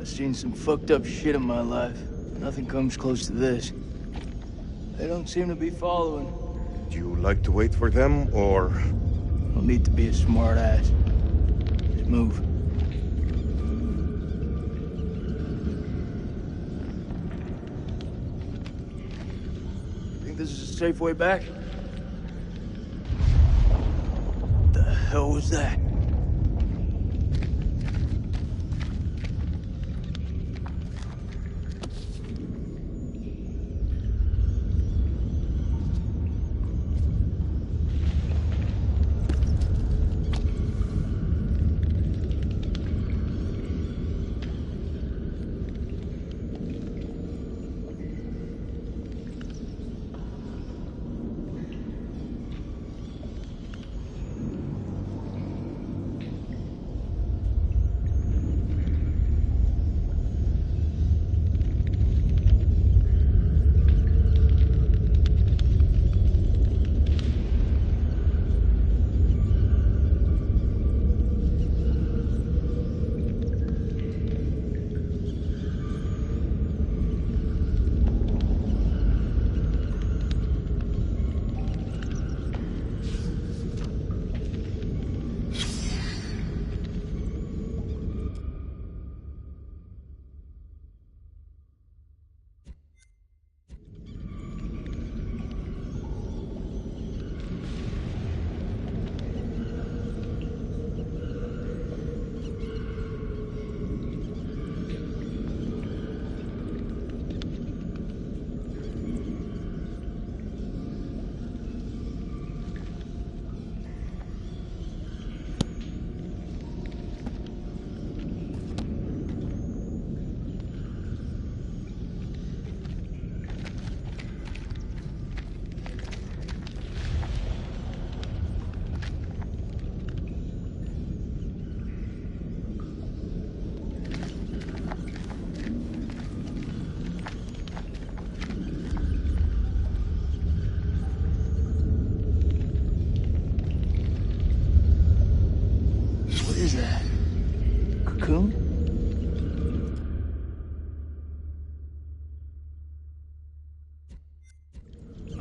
I've seen some fucked up shit in my life. Nothing comes close to this. They don't seem to be following. Do you like to wait for them, or...? Don't need to be a smart ass. Just move. Think this is a safe way back? The hell was that?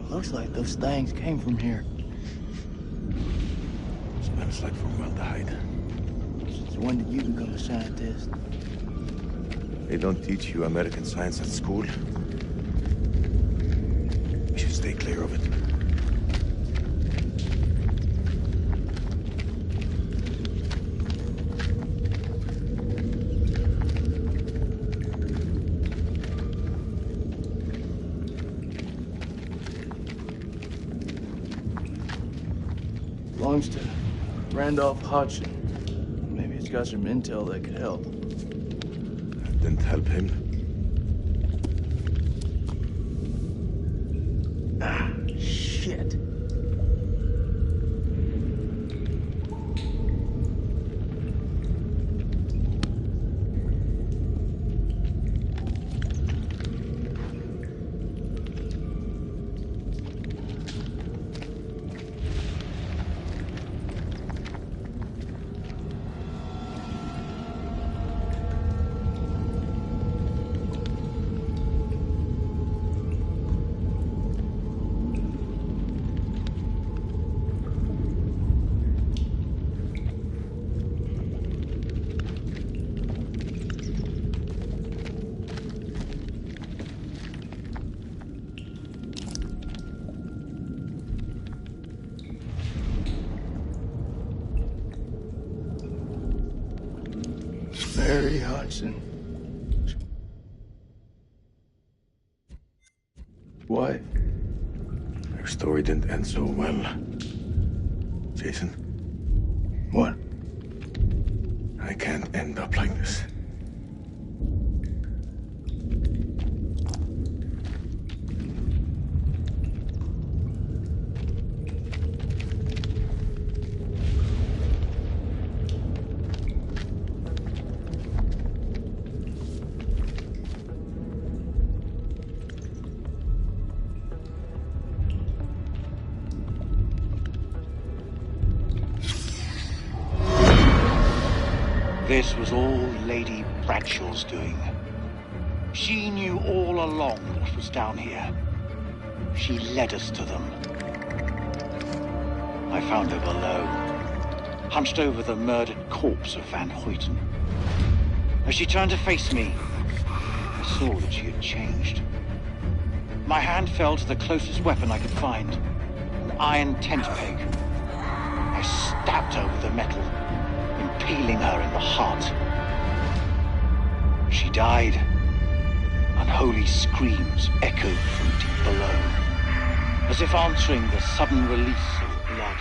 Looks like those things came from here. Smells like formaldehyde. Since when did you become a scientist? They don't teach you American science at school. We should stay clear of it. Belongs to Randolph Hodgson. Maybe it's got some intel that could help. That didn't help him. Ah, shit. Mary Hodgson. Wife. Her story didn't end so well. Jason? What? I can't end up like this. This was all Lady Bradshaw's doing. She knew all along what was down here. She led us to them. I found her below, hunched over the murdered corpse of Van Hoyten. As she turned to face me, I saw that she had changed. My hand fell to the closest weapon I could find, an iron tent peg. I stabbed her with the metal, impaling her in the heart. She died. Unholy screams echoed from deep below, as if answering the sudden release of blood.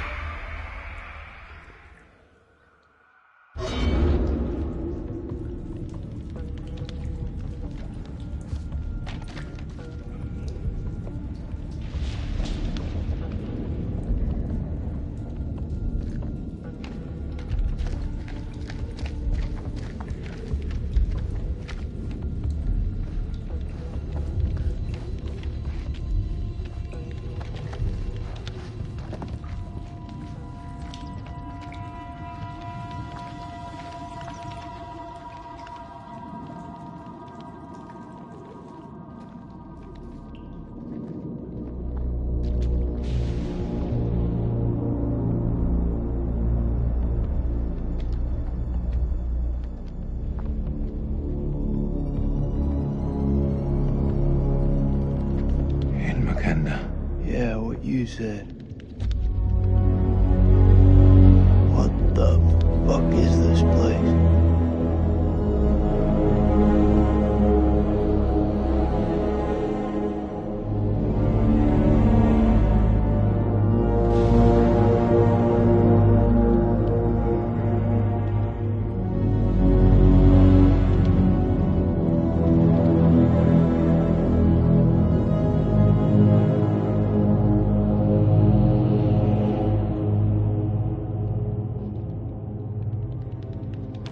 Yeah, what you said. What the fuck is this place?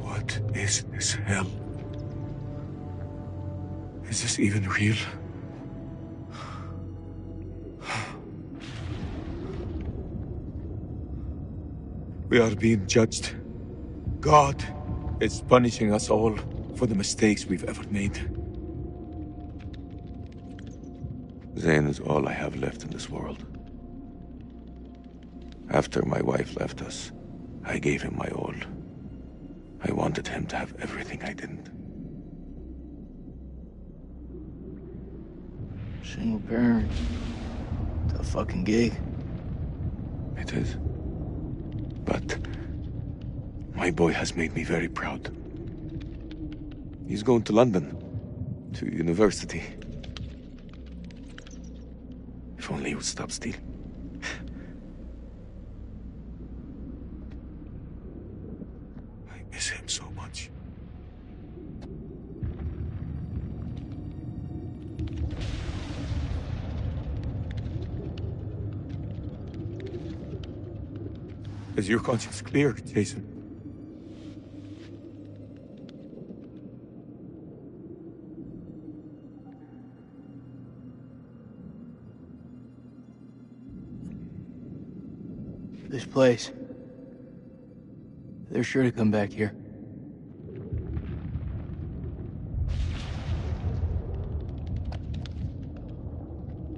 What is this hell? Is this even real? We are being judged. God is punishing us all for the mistakes we've ever made. Zane is all I have left in this world. After my wife left us, I gave him my all. I wanted him to have everything I didn't. Single parent. Tough fucking gig. It is. But my boy has made me very proud. He's going to London, to university. If only he would stop stealing. I miss him so much. Is your conscience clear, Jason? This place. They're sure to come back here.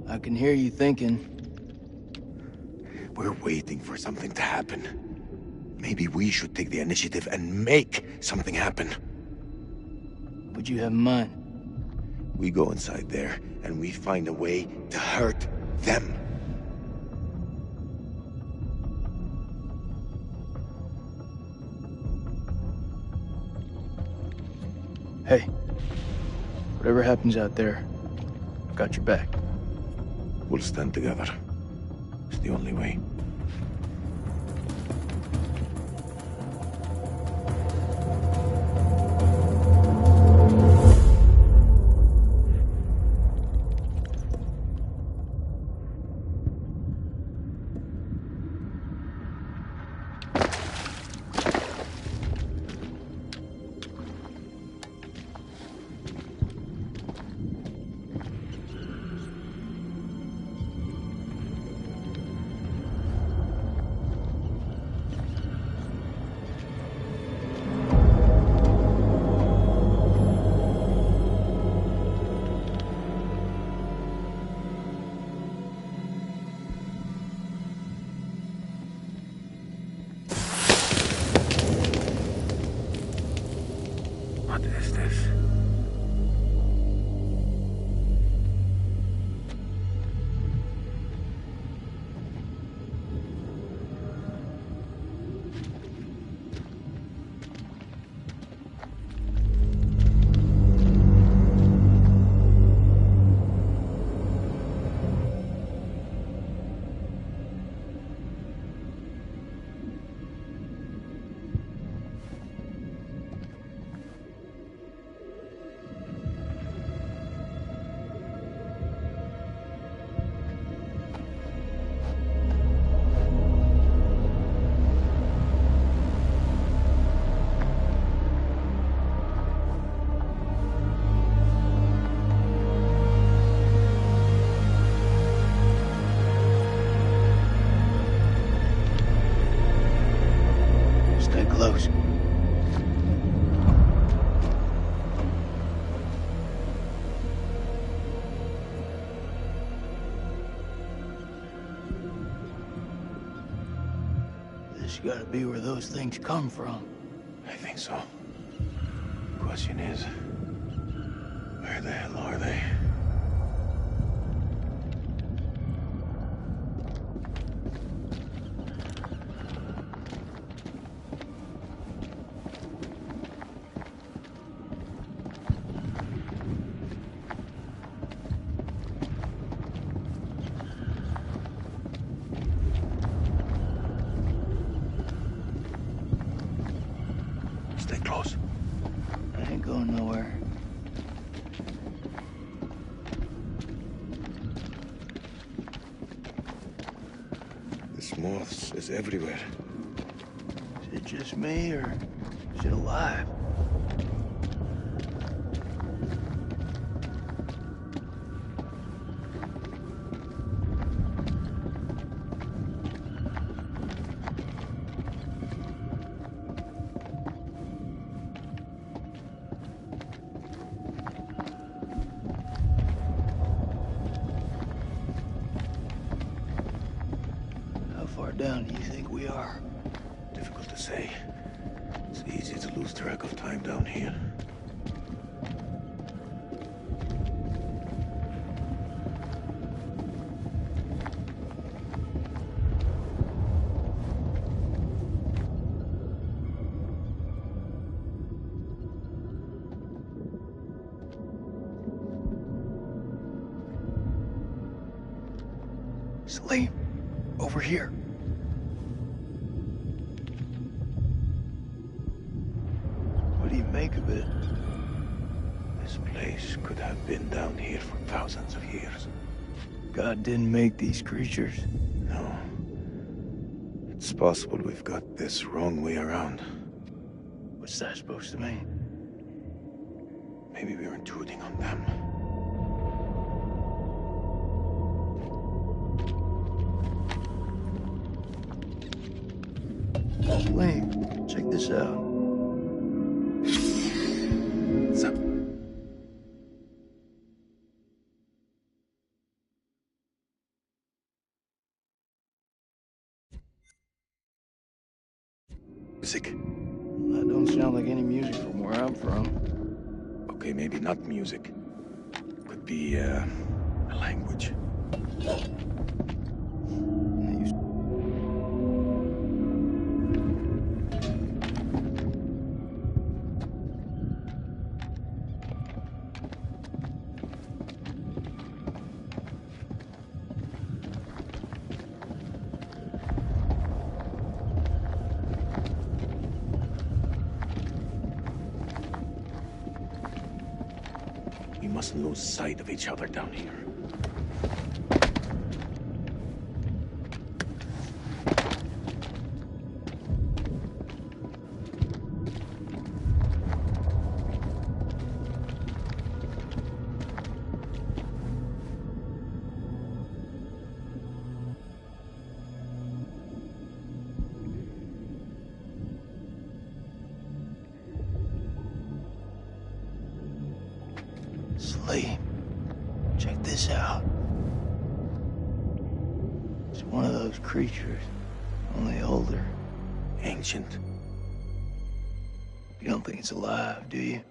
I can hear you thinking. We're waiting for something to happen. Maybe we should take the initiative and make something happen. What'd you have in mind? We go inside there and we find a way to hurt them. Hey, whatever happens out there, I've got your back. We'll stand together. It's the only way. life. Stay close. This gotta be where those things come from. I think so. Question is, where the hell are they? Stay close. I ain't going nowhere. This moth is everywhere. Is it just me, or is it alive? How far down do you think we are? Difficult to say. It's easy to lose track of time down here. Salim, over here. What do you make of it? This place could have been down here for thousands of years. God didn't make these creatures. No. It's possible we've got this wrong way around. What's that supposed to mean? Maybe we're intruding on them. Salim, check this out. What's up? Music. That don't sound like any music from where I'm from. Okay, maybe not music. Could be, a language. We mustn't lose sight of each other down here. Salim, check this out. It's one of those creatures, only older. Ancient. You don't think it's alive, do you?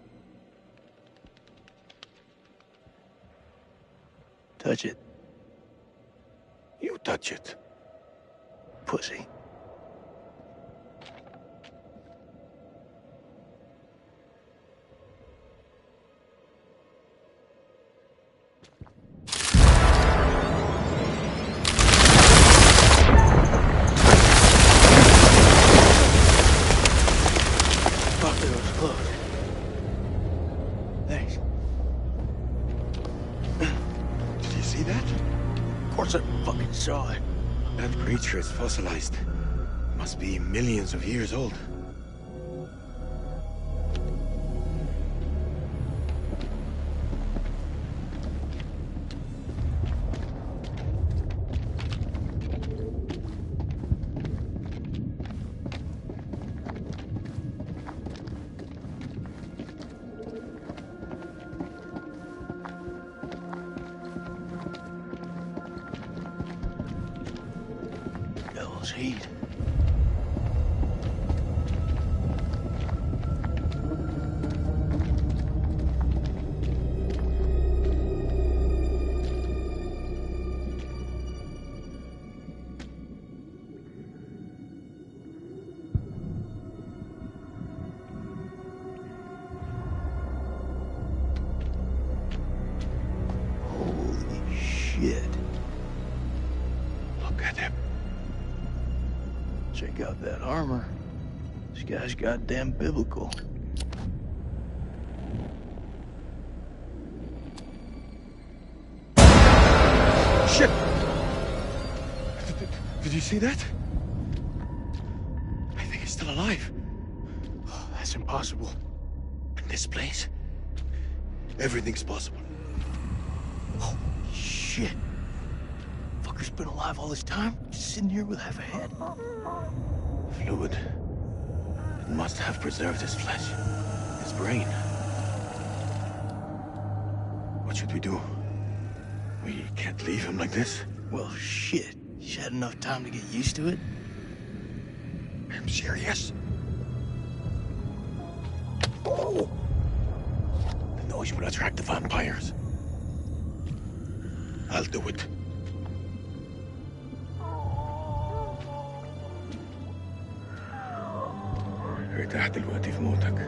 Touch it, You touch it. pussy. Fuck, the door's closed. Thanks. Did you see that? Of course I fucking saw it. That creature is fossilized. Must be millions of years old. Devil's heat. Holy shit. Look at him. Check out that armor. This guy's goddamn biblical. Shit! Did you see that? I think he's still alive. That's impossible. In this place, everything's possible. Holy shit. Fucker's been alive all this time? Just sitting here with half a head? Fluid. It must have preserved his flesh, his brain. What should we do? We can't leave him like this. Well, shit. He's had enough time to get used to it. I'm serious. Oh! The noise will attract the vampires. I'll do it. ارتاح دلوقتي في موتك.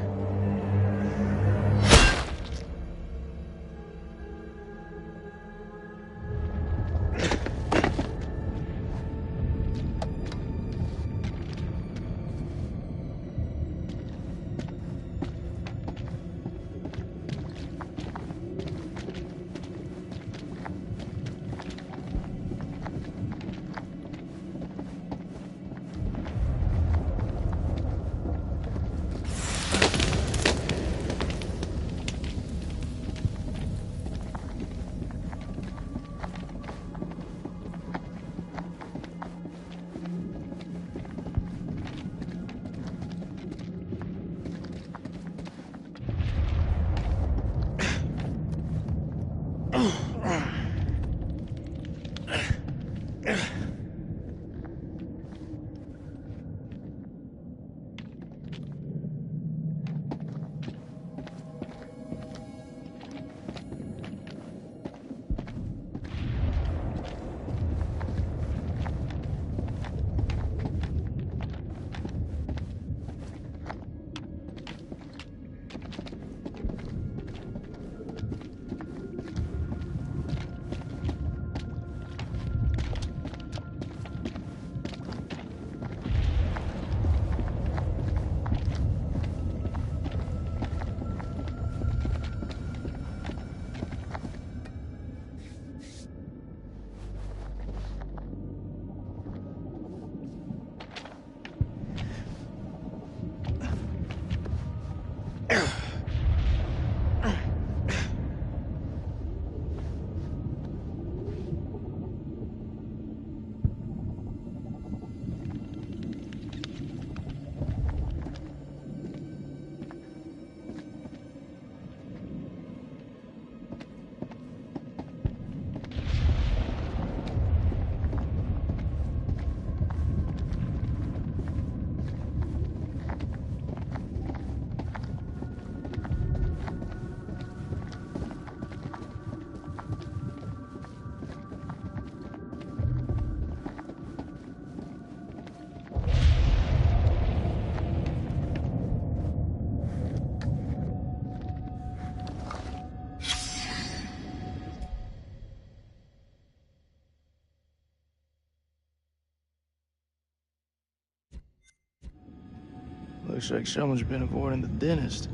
Looks like someone's been avoiding the dentist.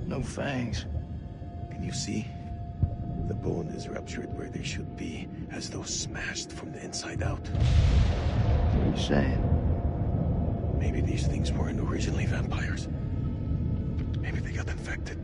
No fangs. Can you see? The bone is ruptured where they should be, as though smashed from the inside out. What are you saying? Maybe these things weren't originally vampires. Maybe they got infected.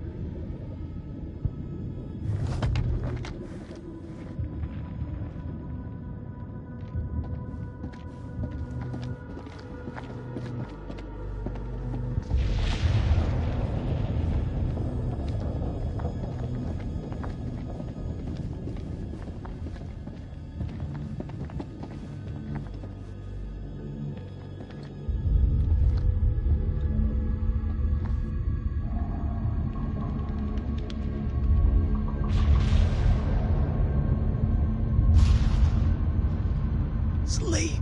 Sleep.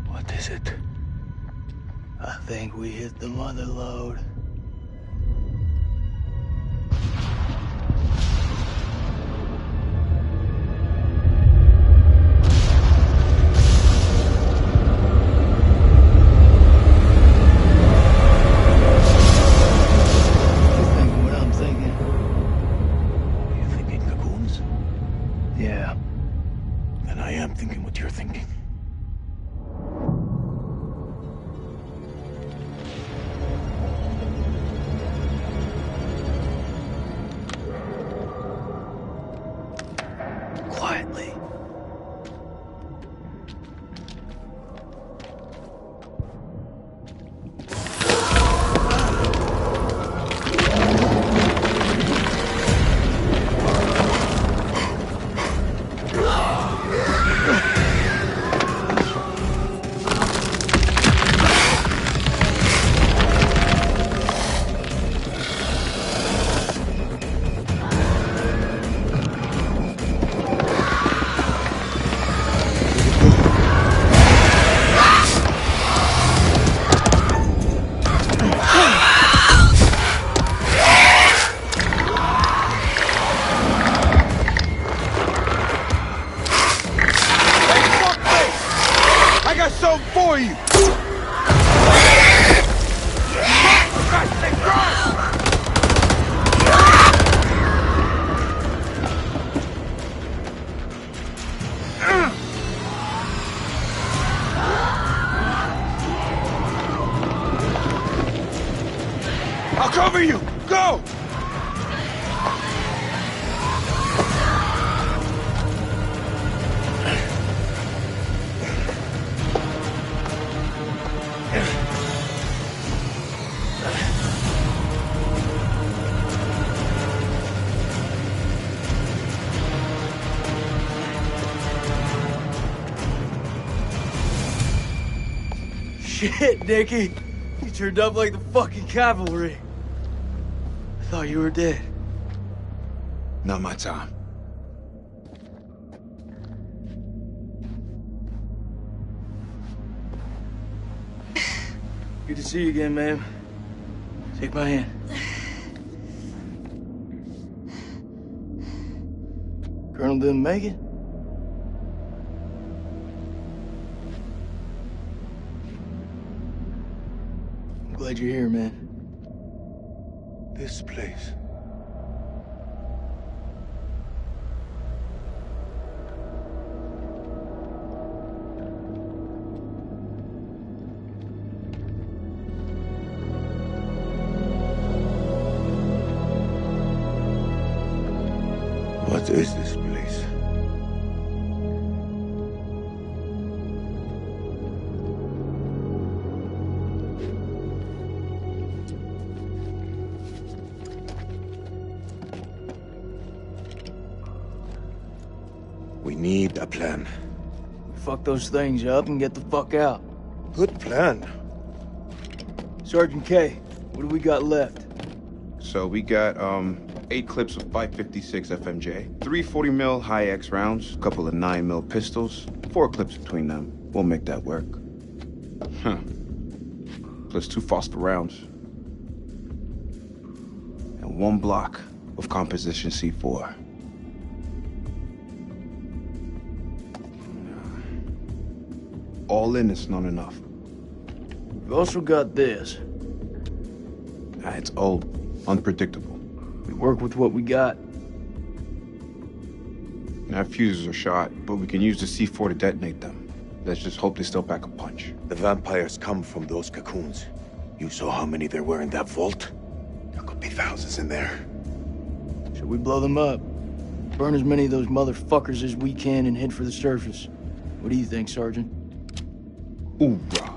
What is it? I think we hit the mother lode. You thinking what I'm thinking? You thinking cocoons? Yeah. Then I am thinking what you're thinking. Quietly. I got something for you! I'll cover you! Go! Shit, Nicky. You turned up like the fucking cavalry. I thought you were dead. Not my time. Good to see you again, ma'am. Take my hand. Colonel didn't make it? I'm glad you're here, man. This place. What is this place? We need a plan. Fuck those things up and get the fuck out. Good plan. Sergeant K, what do we got left? So we got 8 clips of 556 FMJ, 3 40 high X rounds, a couple of 9mm pistols, 4 clips between them. We'll make that work. Huh. Plus 2 Foster rounds. And 1 block of composition C4. All in, it's not enough. We've also got this. It's old, unpredictable. We work with what we got. Our fuses are shot, but we can use the C4 to detonate them. Let's just hope they still pack a punch. The vampires come from those cocoons. You saw how many there were in that vault? There could be thousands in there. Should we blow them up? Burn as many of those motherfuckers as we can and head for the surface. What do you think, Sergeant? Hoorah.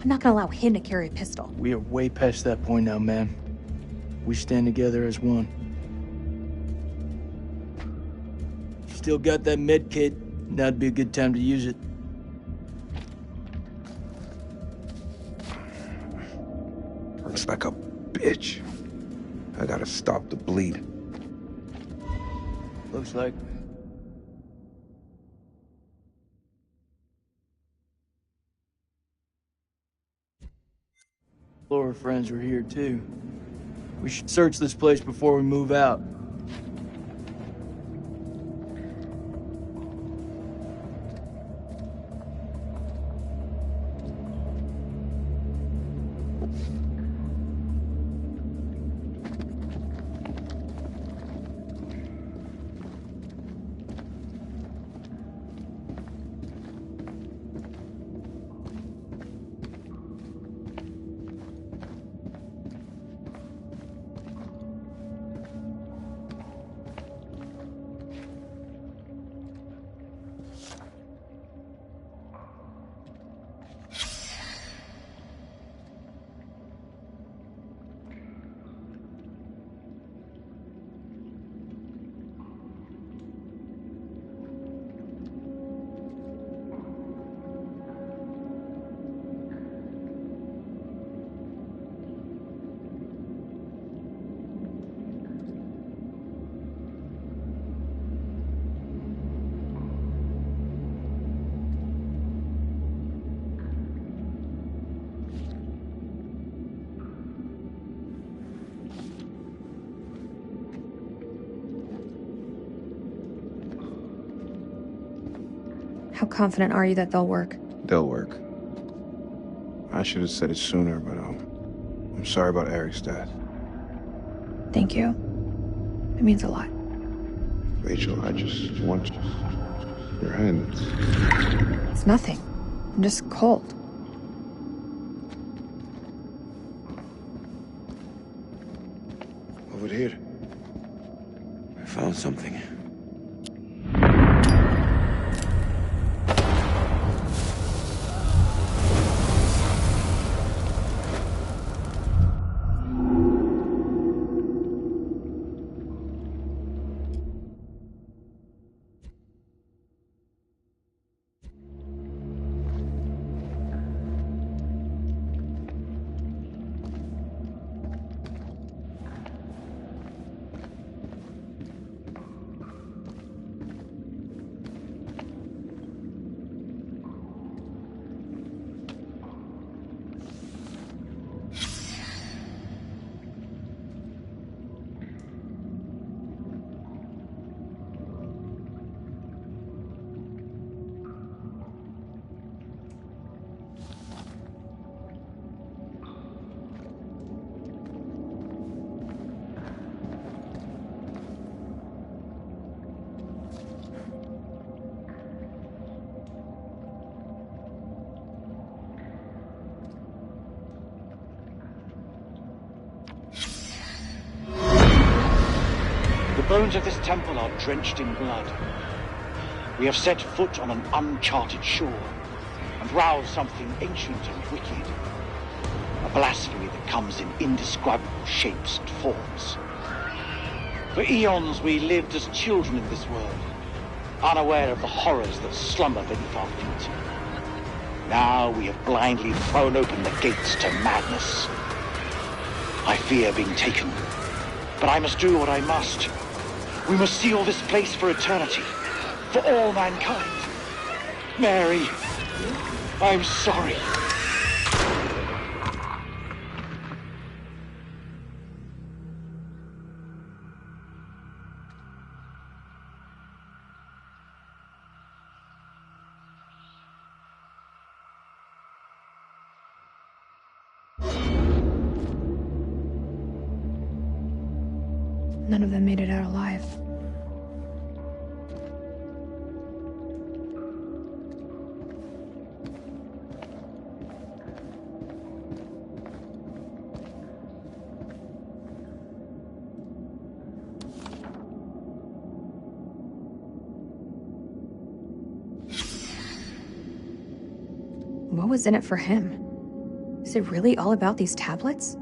I'm not gonna allow him to carry a pistol. We are way past that point now, man. We stand together as one. You still got that med kit? Now'd be a good time to use it. Hurts like a bitch. I gotta stop the bleed. Looks like... Flora friends were here too. We should search this place before we move out. How confident are you that they'll work? They'll work. I should have said it sooner, but I'm sorry about Eric's death. Thank you. It means a lot. Rachel, I just want your hand. It's nothing. I'm just cold. Over here. I found something. The bones of this temple are drenched in blood. We have set foot on an uncharted shore and roused something ancient and wicked. A blasphemy that comes in indescribable shapes and forms. For eons we lived as children in this world, unaware of the horrors that slumber beneath our feet. Now we have blindly thrown open the gates to madness. I fear being taken, but I must do what I must. We must seal this place for eternity, for all mankind. Mary, I'm sorry. None of them made it out alive. What was in it for him? Is it really all about these tablets?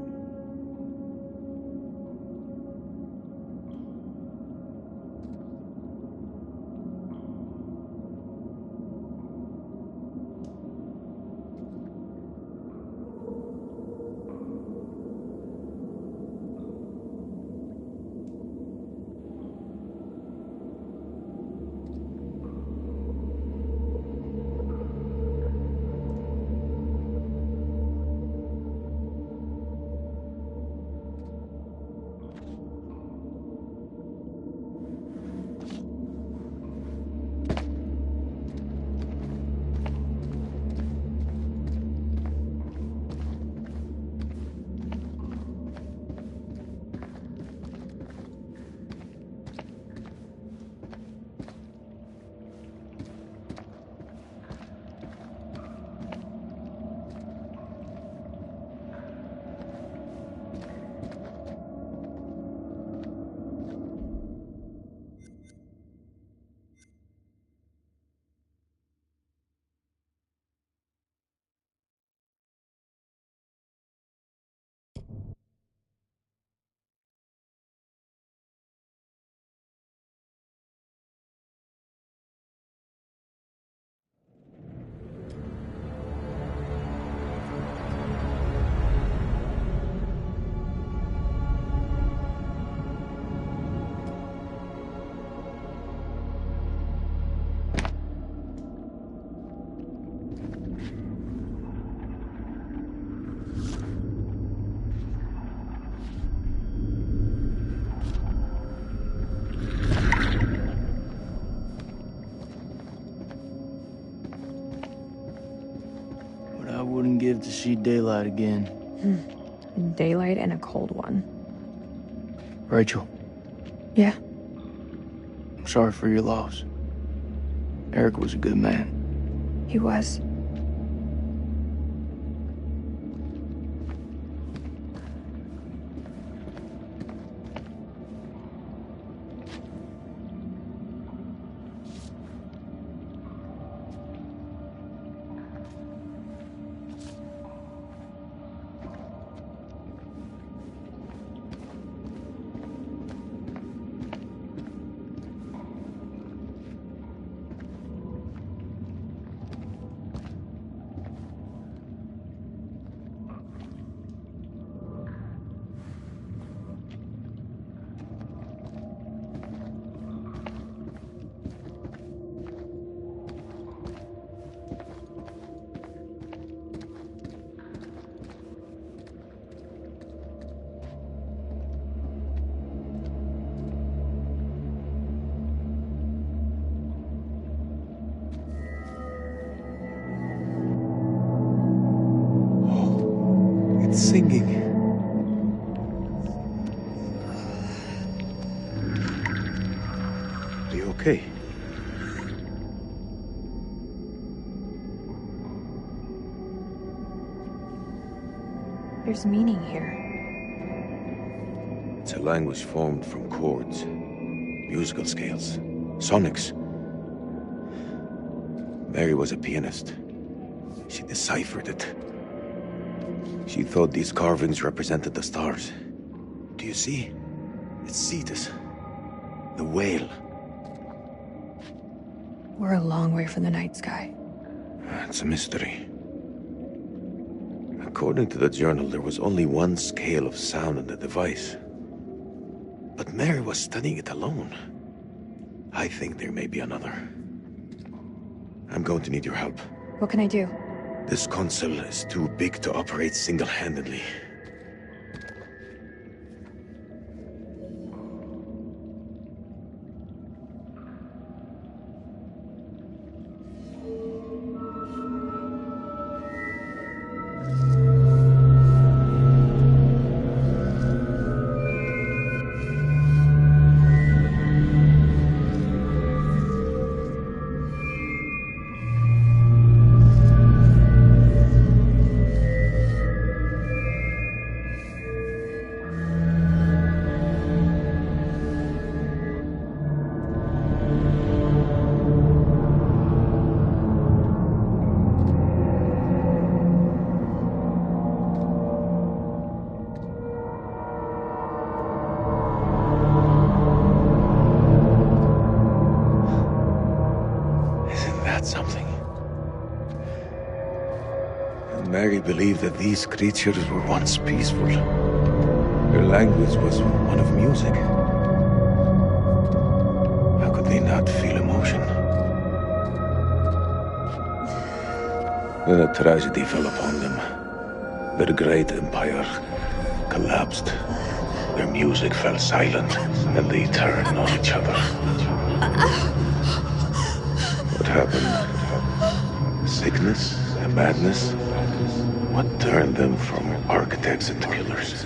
I wouldn't give to see daylight again. Daylight and a cold one. Rachel, Yeah. I'm sorry for your loss. Eric was a good man. He was. It's singing. Are you okay? There's meaning here. It's a language formed from chords, musical scales, sonics. Mary was a pianist. She deciphered it. She thought these carvings represented the stars. Do you see? It's Cetus, the whale. We're a long way from the night sky. It's a mystery. According to the journal, there was only one scale of sound in the device. But Mary was studying it alone. I think there may be another. I'm going to need your help. What can I do? This console is too big to operate single-handedly. believe that these creatures were once peaceful. Their language was one of music. How could they not feel emotion? Then a tragedy fell upon them. Their great empire collapsed. Their music fell silent, and they turned on each other. What happened? Sickness? Madness? What turned them from architects into killers?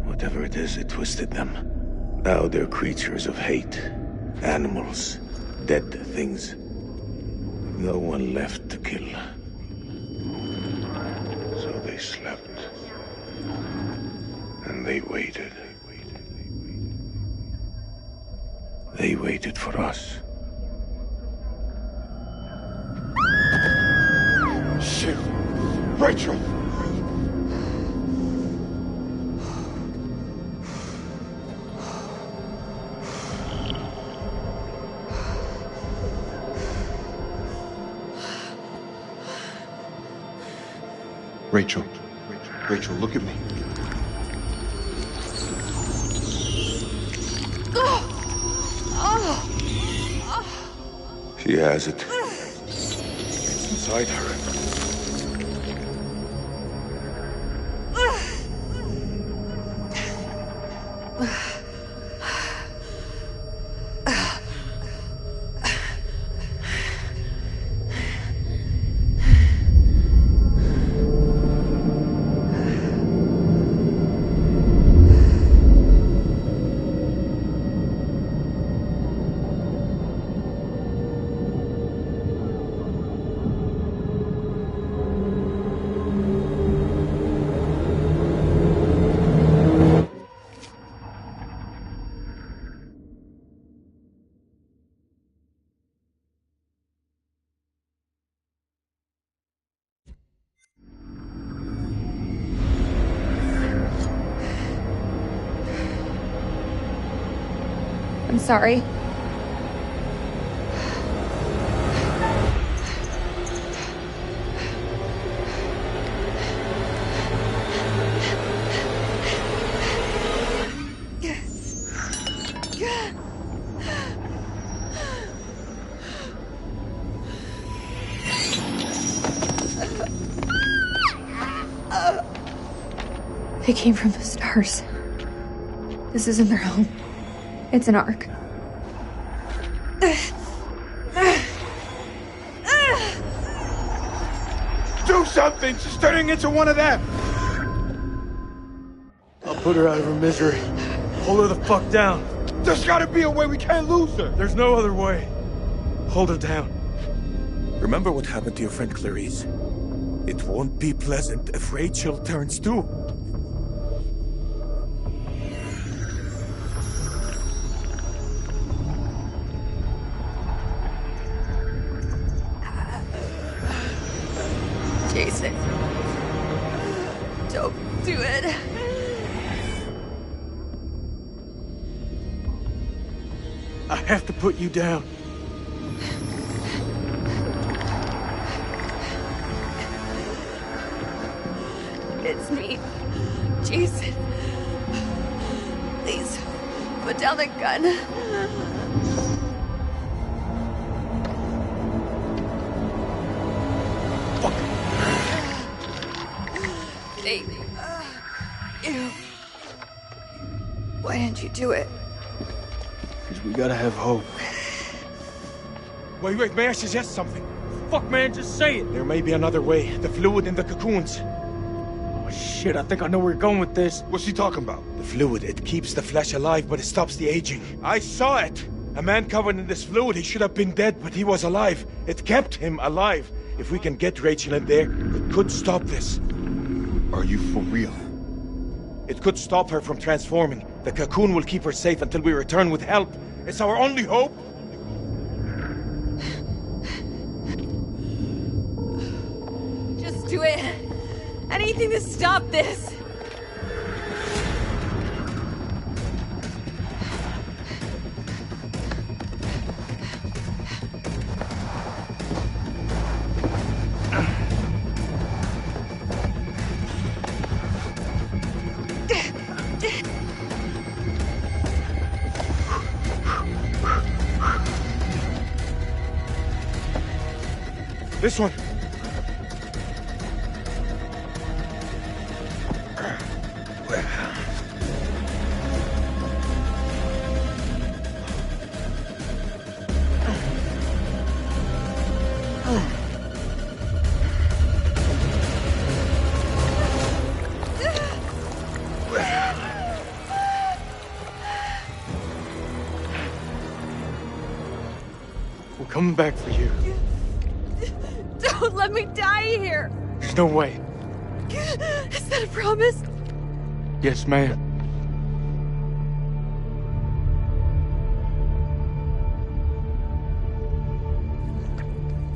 Whatever it is, it twisted them. Now they're creatures of hate. Animals. Dead things. No one left to kill. So they slept. And they waited. They waited for us. Shit! Rachel! Rachel. Rachel, look at me. She has it. It's inside her. I'm sorry. They came from the stars. This isn't their home. It's an ark. Do something! She's turning into one of them! I'll put her out of her misery. Hold her the fuck down. There's gotta be a way, we can't lose her! There's no other way. Hold her down. Remember what happened to your friend Clarice? It won't be pleasant if Rachel turns too. Jason. Don't do it. I have to put you down. It's me, Jason. Please, put down the gun. Fuck. Thank you. Why didn't you do it? Because we gotta have hope. Wait, may I suggest something? Fuck, man, just say it. There may be another way. The fluid in the cocoons. Oh shit, I think I know where you're going with this. What's he talking about? The fluid, it keeps the flesh alive, but it stops the aging. I saw it! A man covered in this fluid, he should have been dead, but he was alive. It kept him alive. If we can get Rachel in there, it could stop this. Are you for real? It could stop her from transforming. The cocoon will keep her safe until we return with help. It's our only hope. Just do it. Anything to stop this. This one. We're coming back for you. Don't let me die here! There's no way. Is that a promise? Yes, ma'am.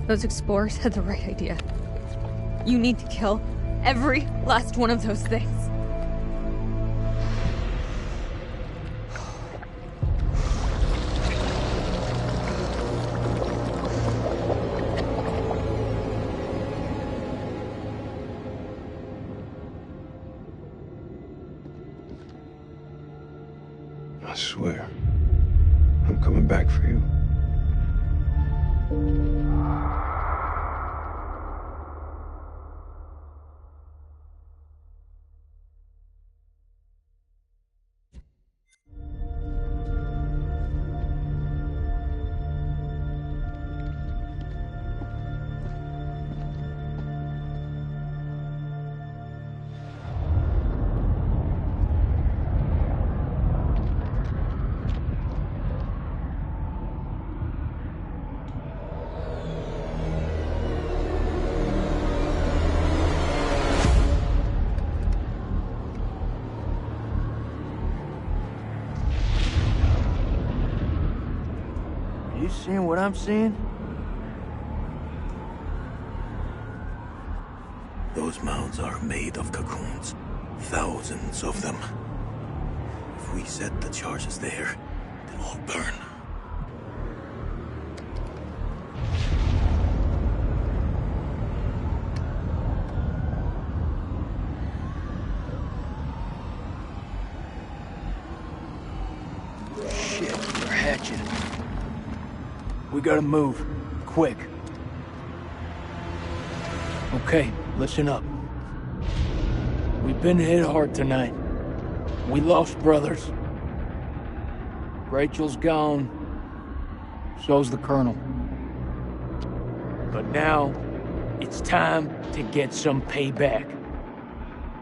Those explorers had the right idea. You need to kill every last one of those things. I swear, I'm coming back for you. You seeing what I'm seeing? Those mounds are made of cocoons. Thousands of them. If we set the charges there, they'll all burn. Shit, they're hatching. We gotta move. Quick. Okay, listen up. We've been hit hard tonight. We lost brothers. Rachel's gone. So's the Colonel. But now, it's time to get some payback.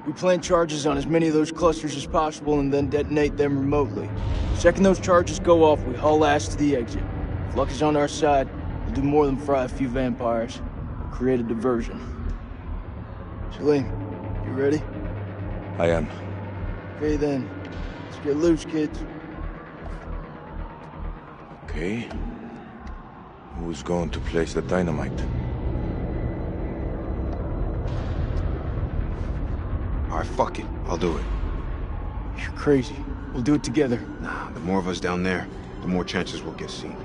We plant charges on as many of those clusters as possible and then detonate them remotely. Second those charges go off, we haul ass to the exit. If luck is on our side, we'll do more than fry a few vampires. We'll create a diversion. Salim, you ready? I am. Okay then. Let's get loose, kids. Okay. Who's going to place the dynamite? Alright, fuck it. I'll do it. You're crazy. We'll do it together. Nah, the more of us down there, the more chances we'll get seen.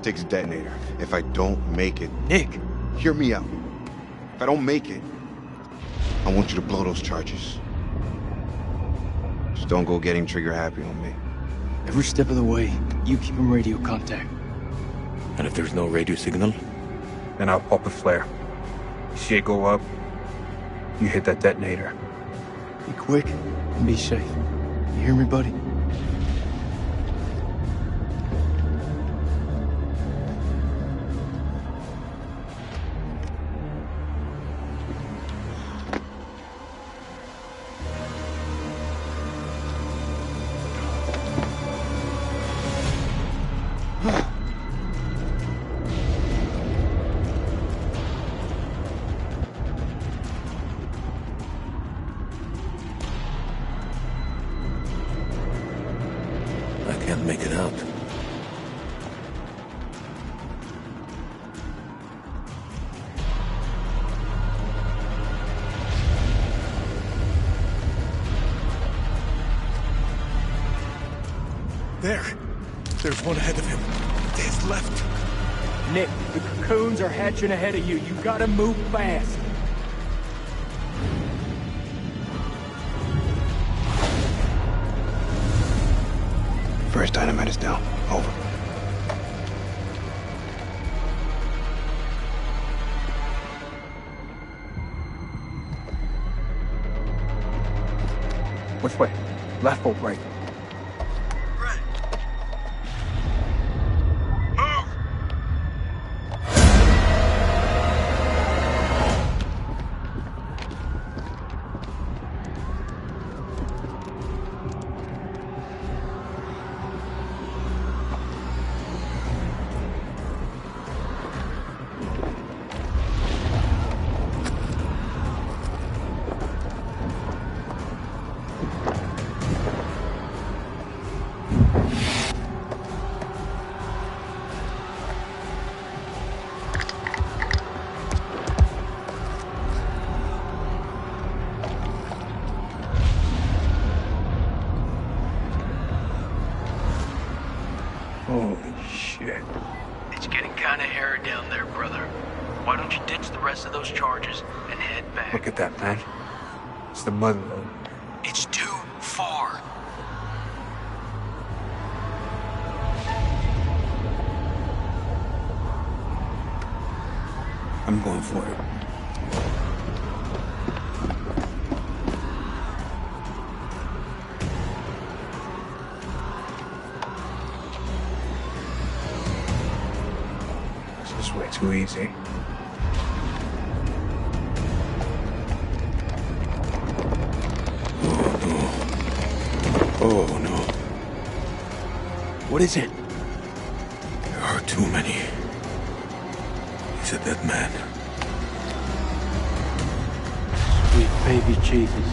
Takes a detonator. If I don't make it... Nick! Hear me out. If I don't make it, I want you to blow those charges. Just don't go getting trigger happy on me. Every step of the way, you keep in radio contact. And if there's no radio signal? Then I'll pop a flare. You see it go up, you hit that detonator. Be quick and be safe. You hear me, buddy? I can't make it out. There. There's one ahead of him. To his left. Nick, the cocoons are hatching ahead of you. You gotta move fast. First dynamite is down. Over. Which way? Left or right? Right. Holy shit. It's getting kind of hairy down there, brother. Why don't you ditch the rest of those charges and head back? Look at that, man. It's the mud road. It's too far. I'm going for it. This is way too easy. Oh no. What is it? There are too many. He's a dead man. Sweet baby Jesus.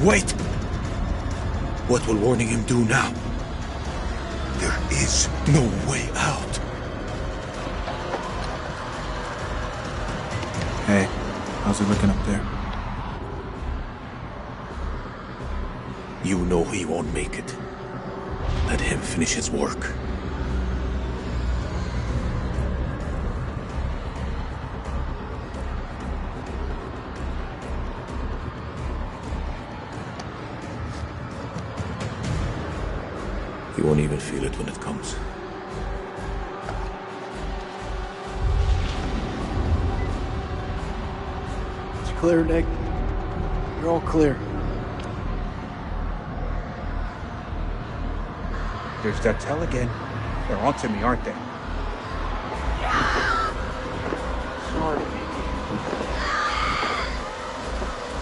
Wait! What will warning him do now? There is no way out. Hey, how's it looking up there? You know he won't make it. Let him finish his work. He won't even feel it when it comes. It's clear, Nick. You're all clear. There's that tell again. They're onto me, aren't they? Sorry.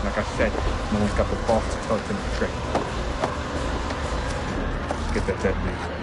Like I said, no one's got the balls to tell it to me straight. Just get that dead man ready.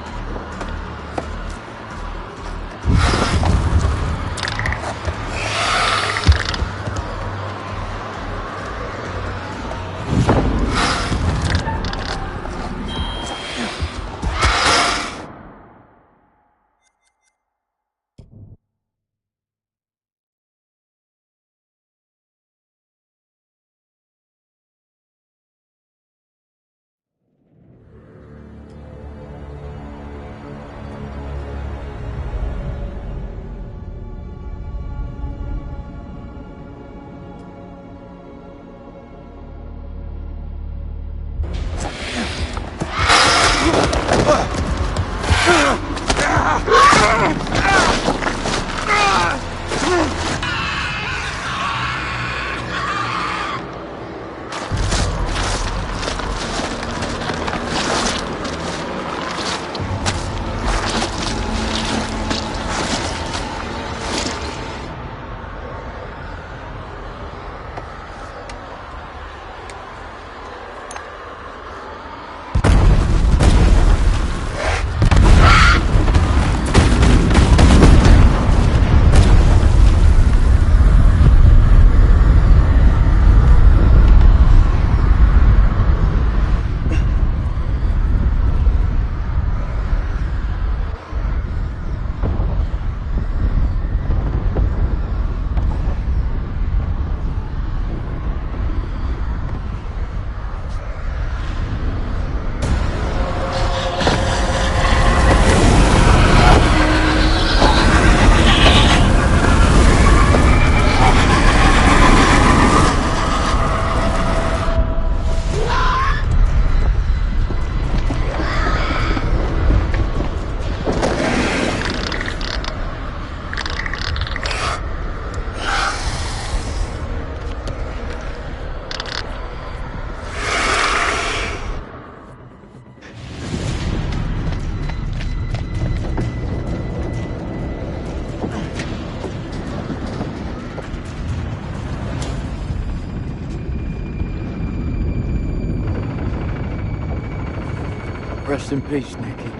Rest in peace, Nikki.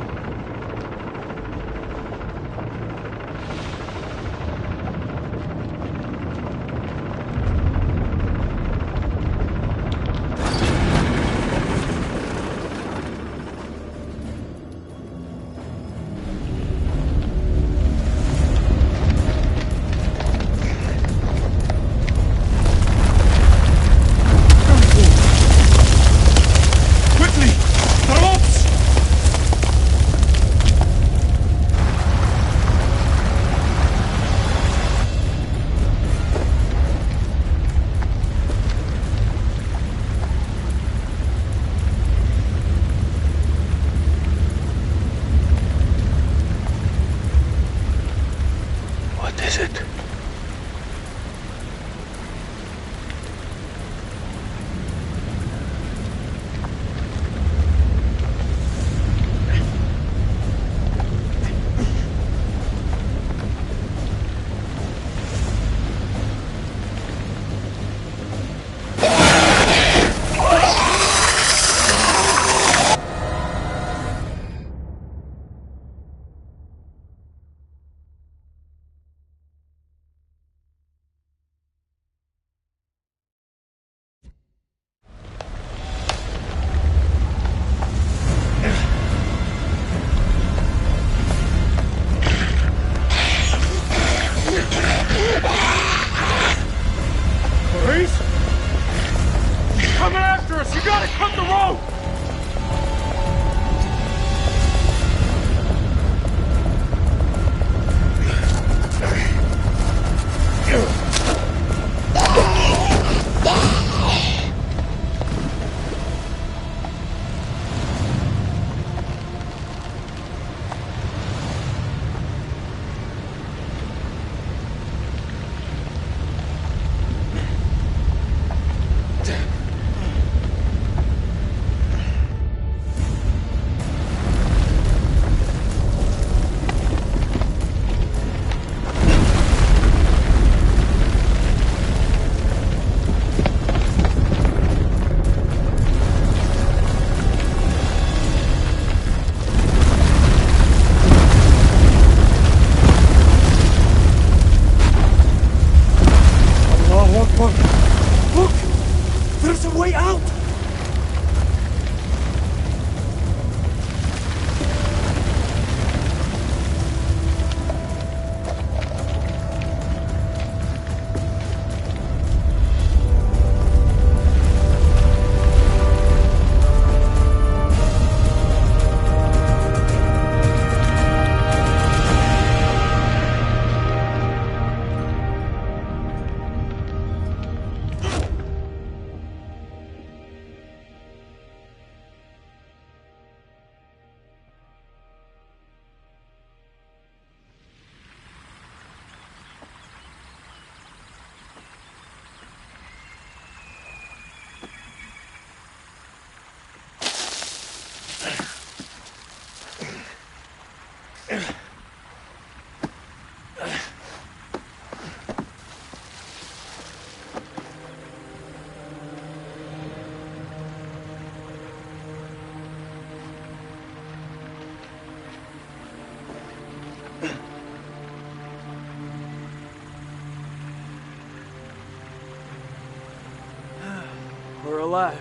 We're alive.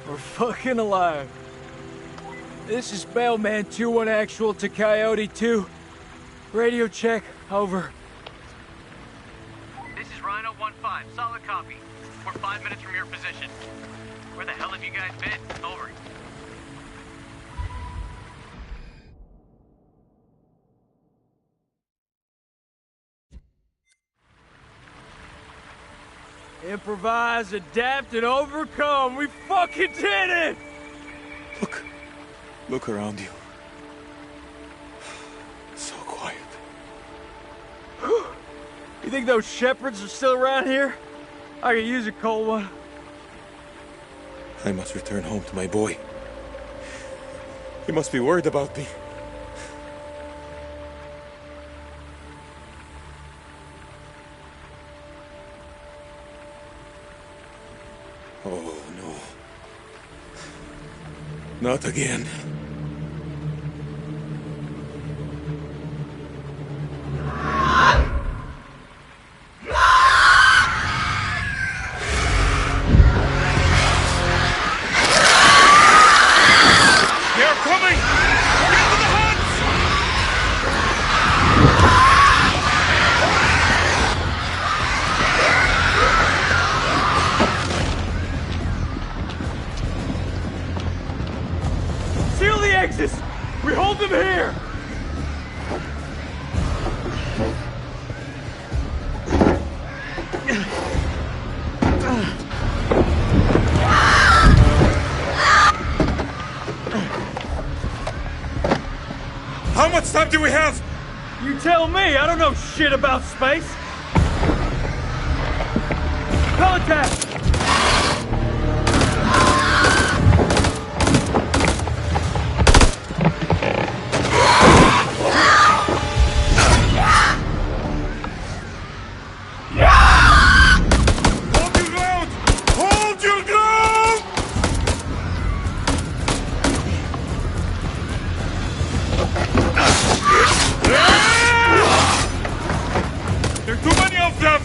We're fucking alive. This is Bellman 2-1 actual to Coyote 2. Radio check, over. This is Rhino 1-5, solid copy. We're 5 minutes from your position. Where the hell have you guys been? Over. Improvise, adapt, and overcome. We fucking did it! Look around you. So quiet. You think those shepherds are still around here? I could use a cold one. I must return home to my boy. He must be worried about me. Oh, no. Not again. They're coming! Get to the huts! Seal the exits! We hold them here! How much time do we have? You tell me, I don't know shit about space! Contact! Hold your ground! Hold your ground! There are too many of them!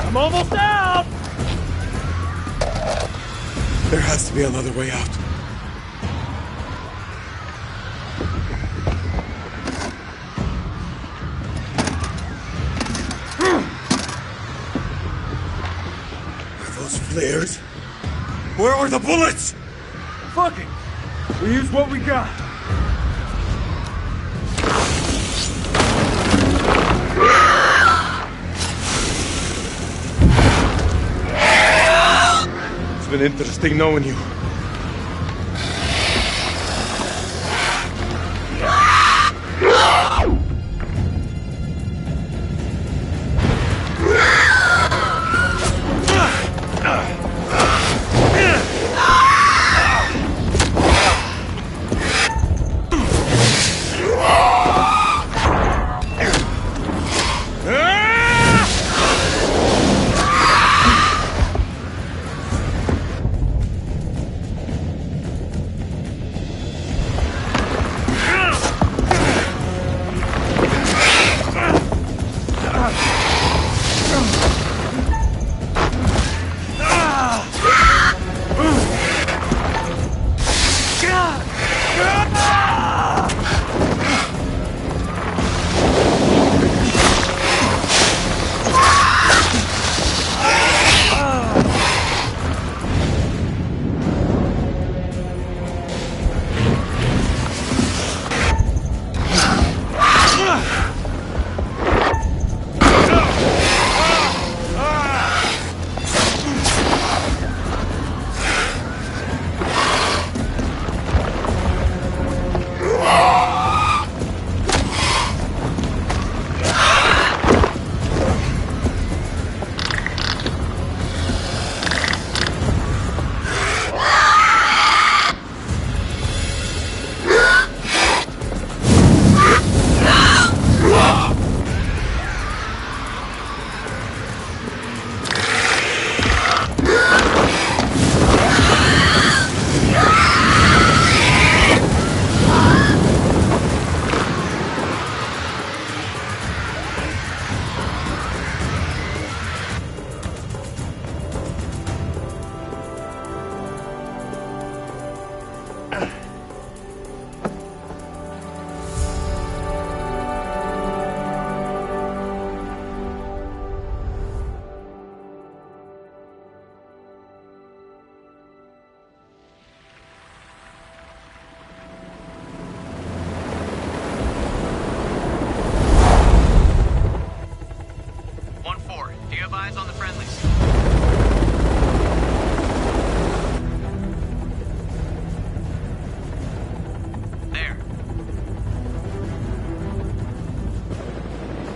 I'm almost out! There has to be another way out. Are those flares? Where are the bullets? Fuck it! We use what we got. It's been interesting knowing you.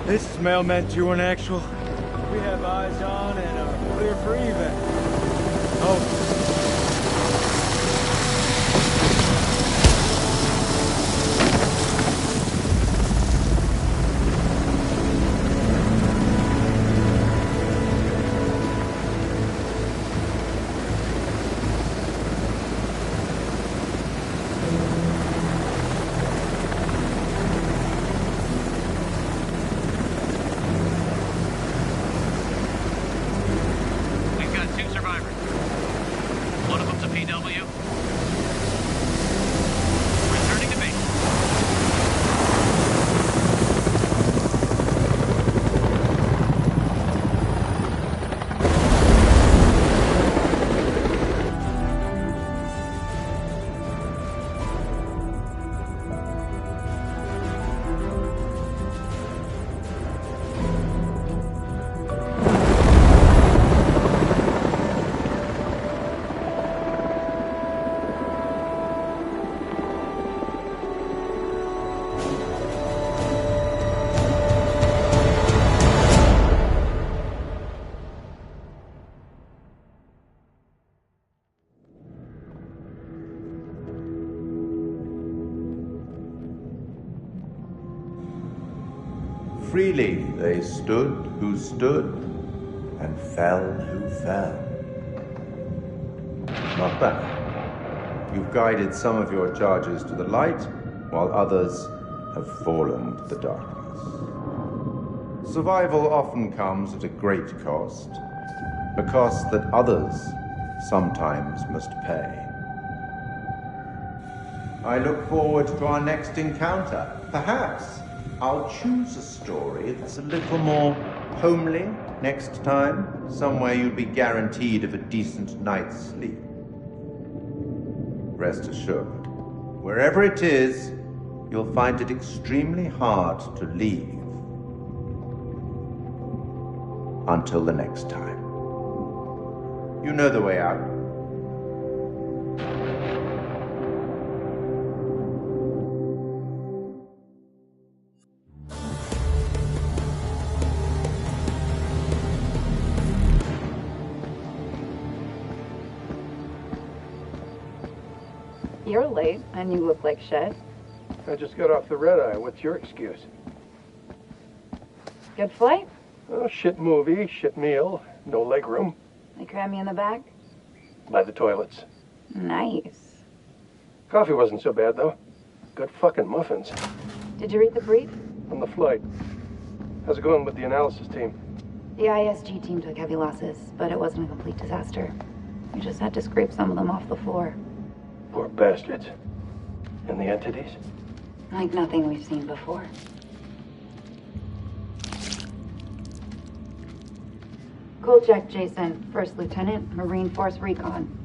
This is Mailman 2 in actual. We have eyes on and are clear for evac. Oh. freely they stood who stood, and fell who fell. Not bad. You've guided some of your charges to the light, while others have fallen to the darkness. Survival often comes at a great cost, a cost that others sometimes must pay. I look forward to our next encounter. Perhaps I'll choose a story that's a little more homely next time, somewhere you'll be guaranteed of a decent night's sleep. Rest assured, wherever it is, you'll find it extremely hard to leave. Until the next time. You know the way out. You're late, and you look like shit. I just got off the red eye. What's your excuse? Good flight? Oh, shit movie, shit meal, no leg room. They cram you in the back? By the toilets. Nice. Coffee wasn't so bad, though. Good fucking muffins. Did you read the brief? On the flight. How's it going with the analysis team? The ISG team took heavy losses, but it wasn't a complete disaster. We just had to scrape some of them off the floor. Poor bastards. And the entities? Like nothing we've seen before. Kolchak Jason, First Lieutenant, Marine Force Recon.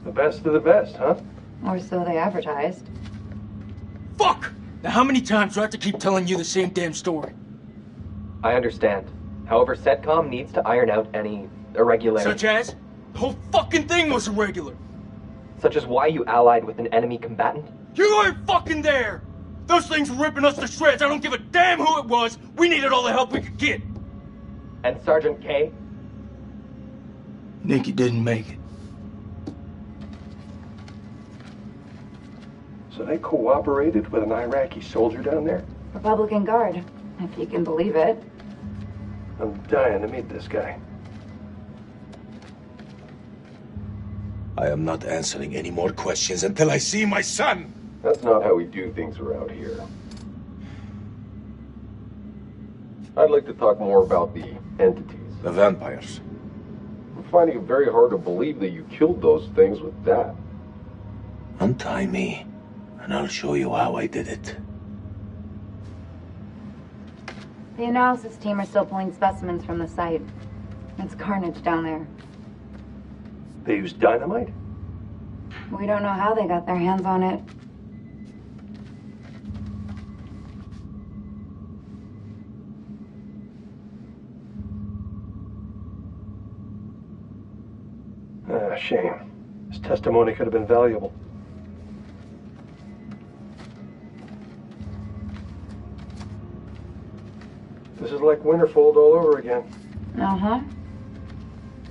The best of the best, huh? Or so they advertised. Fuck! Now how many times do I have to keep telling you the same damn story? I understand. However, CENTCOM needs to iron out any irregularities. Such as? The whole fucking thing was irregular! Such as why you allied with an enemy combatant? You weren't fucking there! Those things were ripping us to shreds. I don't give a damn who it was. We needed all the help we could get. And Sergeant K? Nikki didn't make it. So they cooperated with an Iraqi soldier down there? Republican Guard, if you can believe it. I'm dying to meet this guy. I am not answering any more questions until I see my son! That's not how we do things around here. I'd like to talk more about the entities. The vampires. I'm finding it very hard to believe that you killed those things with that. Untie me, and I'll show you how I did it. The analysis team are still pulling specimens from the site. It's carnage down there. They used dynamite? We don't know how they got their hands on it. Ah, shame. His testimony could have been valuable. This is like Winterfold all over again. Uh-huh.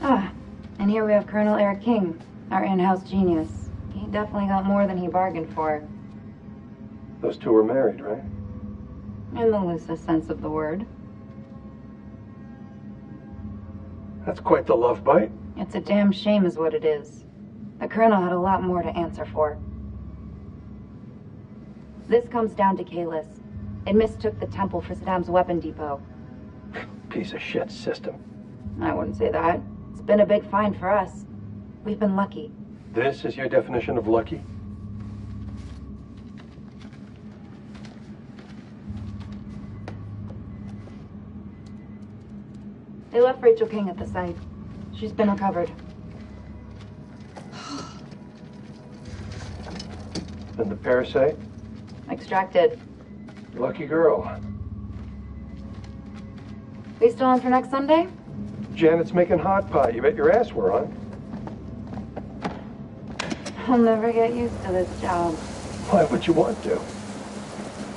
Ah, and here we have Colonel Eric King, our in-house genius. He definitely got more than he bargained for. Those two were married, right? In the loosest sense of the word. That's quite the love bite. It's a damn shame is what it is. The Colonel had a lot more to answer for. This comes down to Kalis. It mistook the temple for Saddam's weapon depot. Piece of shit system. I wouldn't say that. It's been a big find for us. We've been lucky. This is your definition of lucky? They left Rachel King at the site. She's been recovered. And the parasite? Extracted. Lucky girl. We still on for next Sunday? Janet's making hot pot. You bet your ass we're on. I'll never get used to this job. Why would you want to?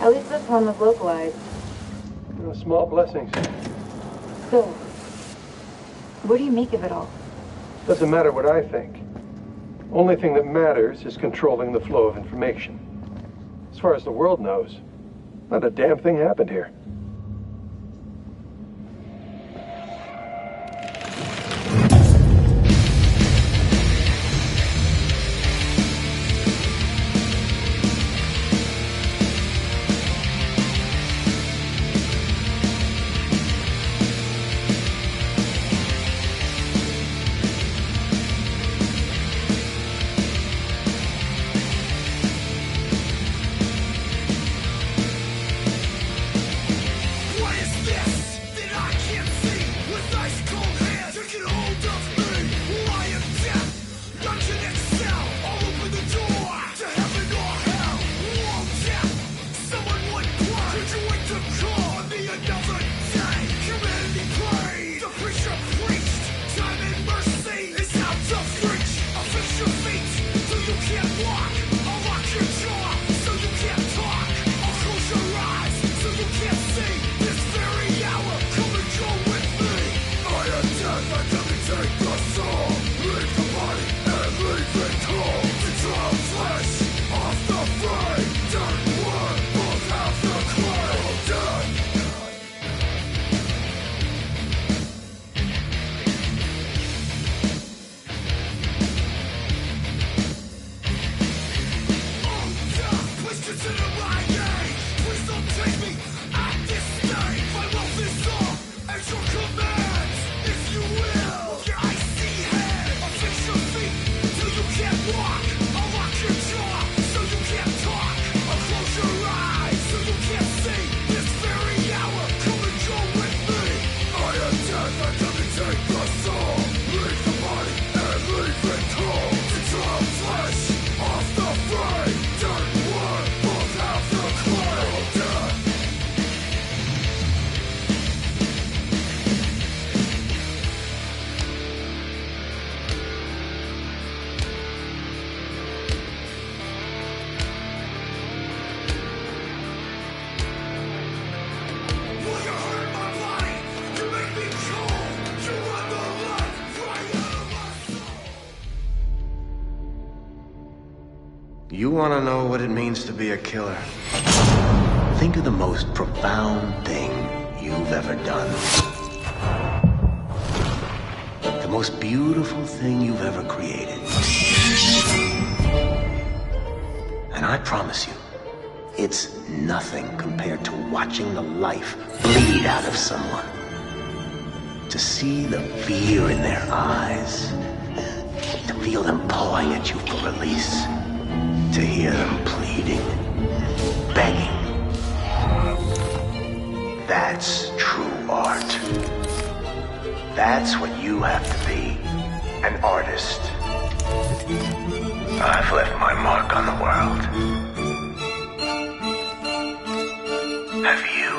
At least this one was localized. You know, small blessings. So, what do you make of it all? Doesn't matter what I think. Only thing that matters is controlling the flow of information. As far as the world knows, not a damn thing happened here. You want to know what it means to be a killer? Think of the most profound thing you've ever done. The most beautiful thing you've ever created. And I promise you, it's nothing compared to watching the life bleed out of someone. To see the fear in their eyes. To feel them pawing at you for release. To hear them pleading, begging. That's true art. That's what you have to be, an artist. I've left my mark on the world. Have you?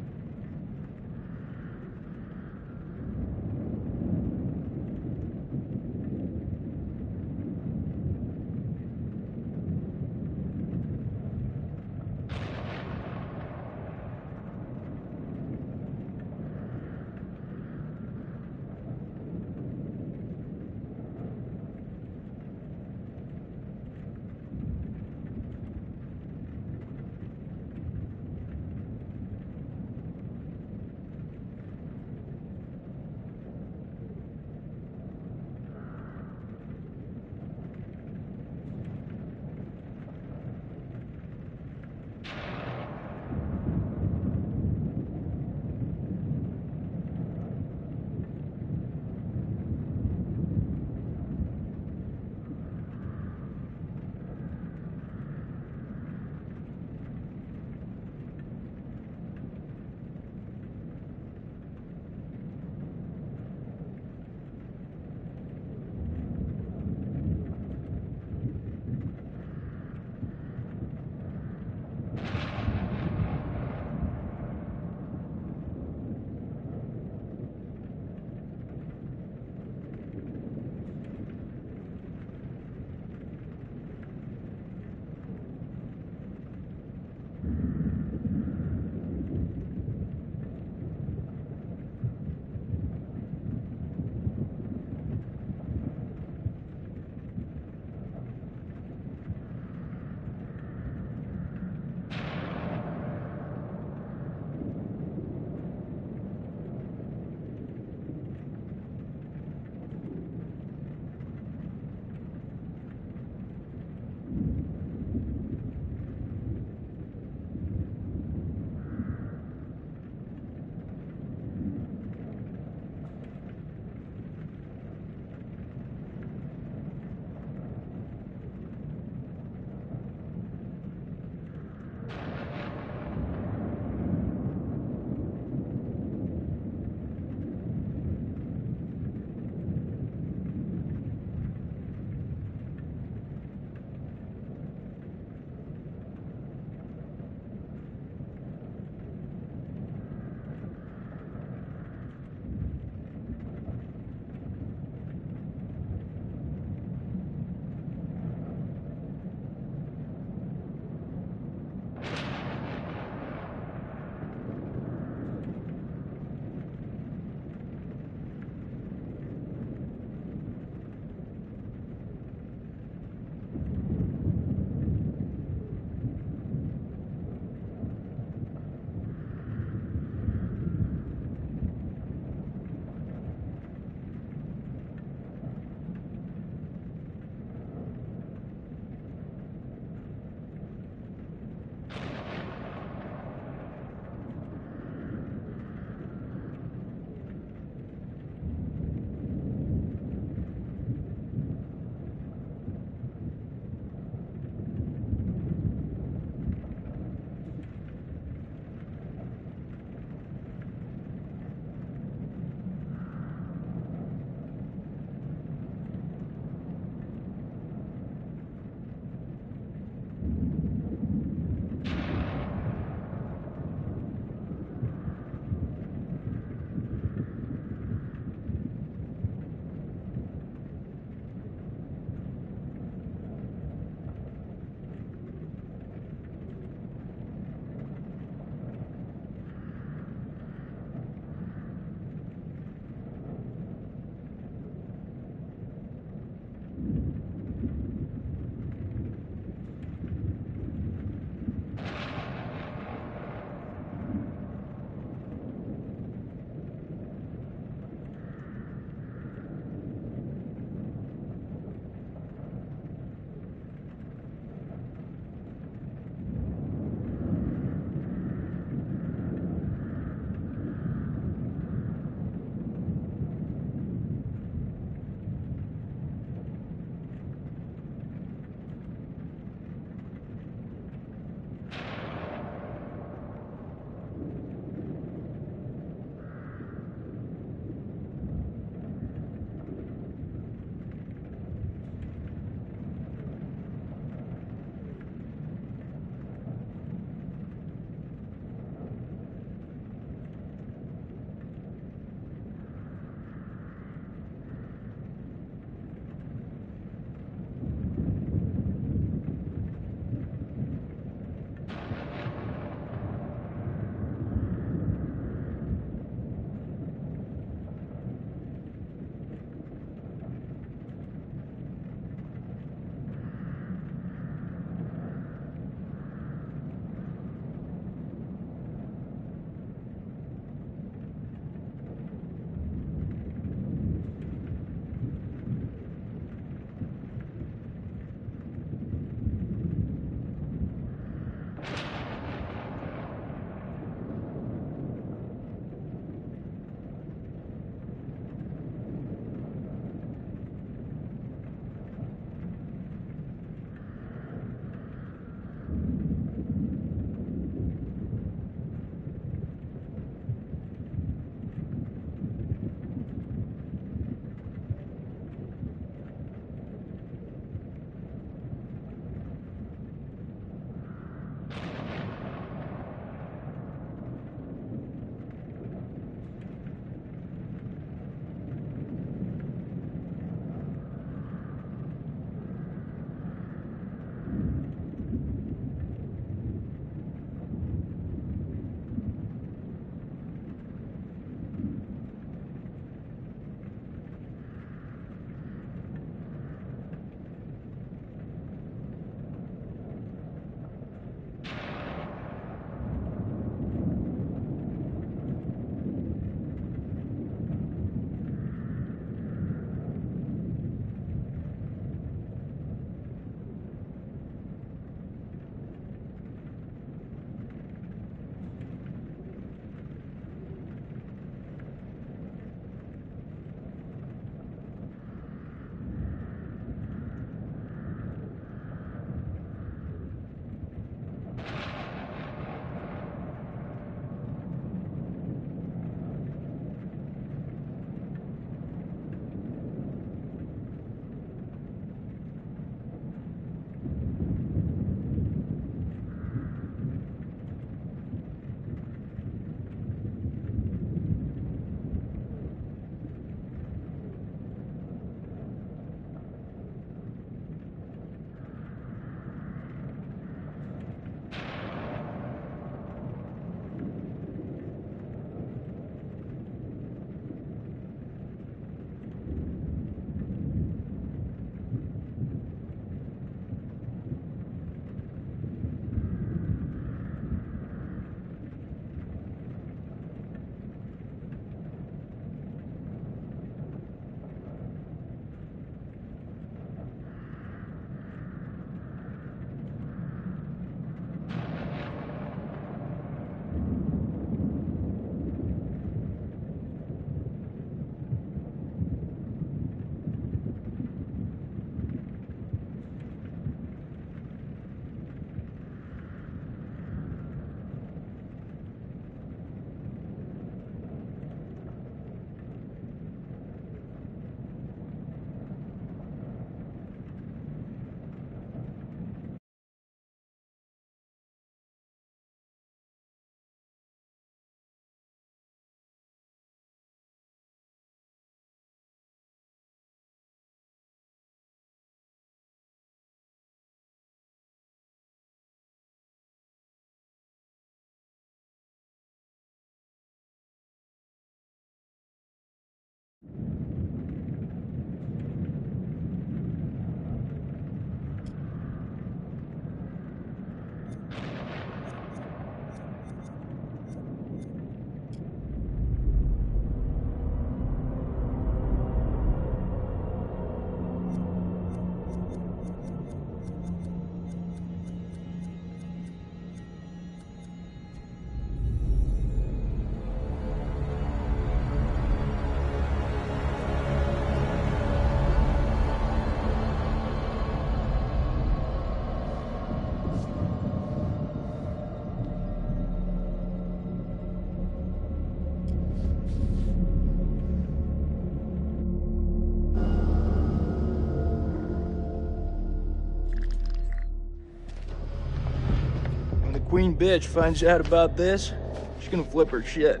Queen Bitch finds out about this, she's gonna flip her shit.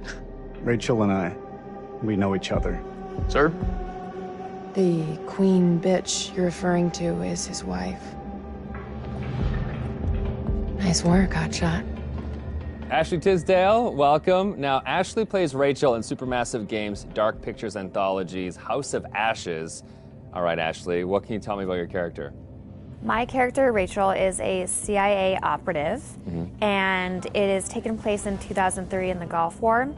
Rachel and we know each other. Sir? The Queen Bitch you're referring to is his wife. Nice work, Hotshot. Ashley Tisdale, welcome. Now, Ashley plays Rachel in Supermassive Games' Dark Pictures Anthology's House of Ashes. All right, Ashley, what can you tell me about your character? My character, Rachel, is a CIA operative, and it is taken place in 2003 in the Gulf War,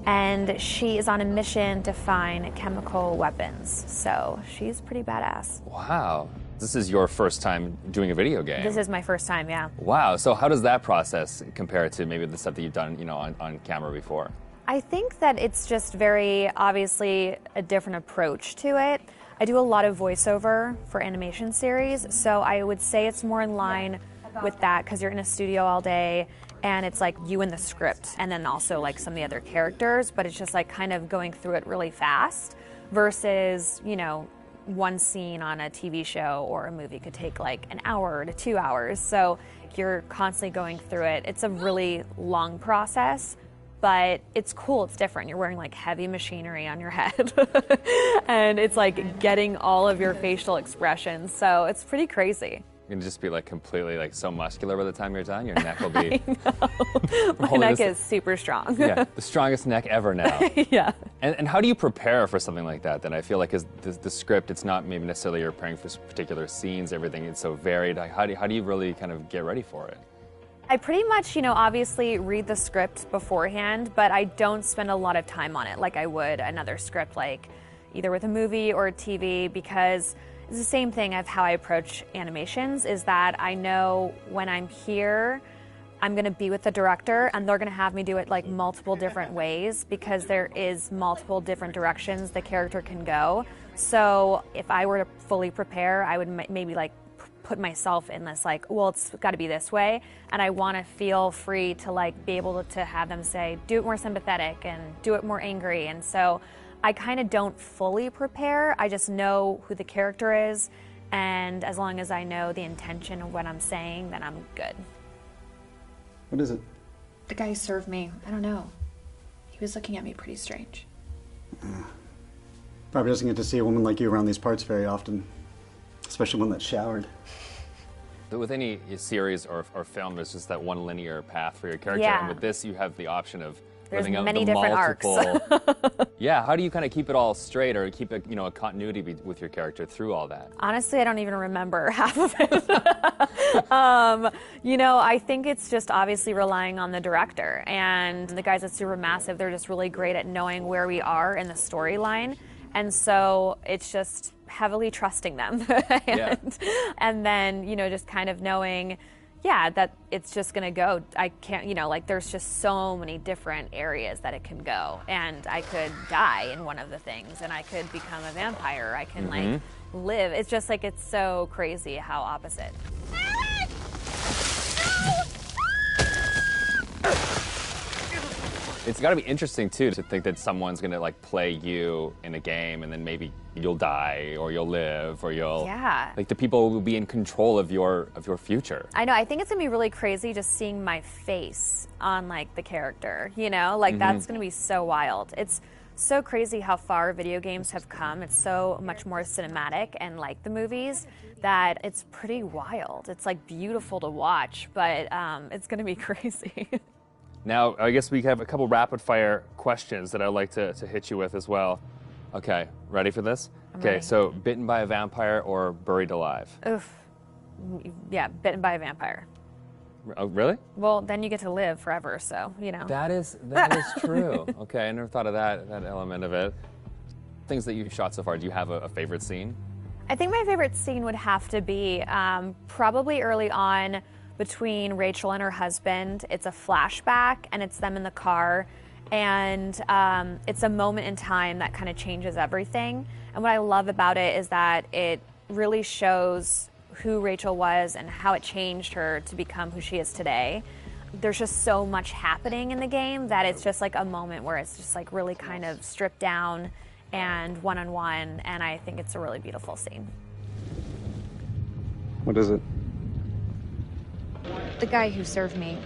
and she is on a mission to find chemical weapons, so she's pretty badass. Wow. This is your first time doing a video game. This is my first time, yeah. Wow, so how does that process compare to maybe the stuff that you've done, on camera before? I think that it's just very obviously a different approach to it. I do a lot of voiceover for animation series, so I would say it's more in line with that because you're in a studio all day and it's like you and the script and then also like some of the other characters, but it's just like kind of going through it really fast versus, one scene on a TV show or a movie could take like an hour to 2 hours. So you're constantly going through it. It's a really long process, but it's cool. It's different. You're wearing like heavy machinery on your head and it's like getting all of your facial expressions. So it's pretty crazy. You're gonna just be like completely like so muscular by the time you're done. Your neck will be. My neck is super strong. Yeah, the strongest neck ever now. Yeah. And how do you prepare for something like that? Then I feel like the script, it's not maybe necessarily you're preparing for particular scenes. Everything is so varied. How do you really kind of get ready for it? I pretty much, obviously read the script beforehand, but I don't spend a lot of time on it like I would another script, like either with a movie or a TV, because it's the same thing of how I approach animations, is that I know when I'm here, I'm gonna be with the director and they're gonna have me do it like multiple different ways because there is multiple different directions the character can go. So if I were to fully prepare, I would maybe like put myself in this like, well, it's gotta be this way. And I wanna feel free to like be able to have them say, do it more sympathetic and do it more angry. And so I kind of don't fully prepare. I just know who the character is, and as long as I know the intention of what I'm saying, then I'm good. What is it? The guy who served me, I don't know. He was looking at me pretty strange. Probably doesn't get to see a woman like you around these parts very often, especially one that's showered. With any series or film, there's just that one linear path for your character, Yeah. and with this, you have the option of There's living out many the different arcs. multiple. Yeah, how do you kind of keep it all straight or keep a continuity with your character through all that? Honestly, I don't even remember half of it. I think it's just obviously relying on the director. And the guys at Supermassive, they're just really great at knowing where we are in the storyline. And so it's just heavily trusting them. And then, just kind of knowing, that it's just gonna go. I can't, there's just so many different areas that it can go. And I could die in one of the things, and I could become a vampire. I can, live. It's just like, it's so crazy how opposite. It's got to be interesting too to think that someone's gonna play you in a game and then maybe you'll die or you'll live or you'll the people will be in control of your future. I know. I think it's gonna be really crazy just seeing my face on the character. That's gonna be so wild. It's so crazy how far video games have come. It's so much more cinematic and like the movies that it's pretty wild. It's beautiful to watch, but it's gonna be crazy. Now, I guess we have a couple rapid-fire questions that I'd like to hit you with as well. Okay, ready for this? Okay, so bitten by a vampire or buried alive? Oof. Yeah, bitten by a vampire. Oh, really? Well, then you get to live forever, so, That is true. Okay, I never thought of that element of it. Things that you've shot so far, do you have a favorite scene? I think my favorite scene would have to be probably early on between Rachel and her husband. It's a flashback, and it's them in the car, and it's a moment in time that kind of changes everything. And what I love about it is that it really shows who Rachel was and how it changed her to become who she is today. There's just so much happening in the game that it's just a moment where it's just really kind of stripped down and one-on-one, and I think it's a really beautiful scene. What is it? The guy who served me,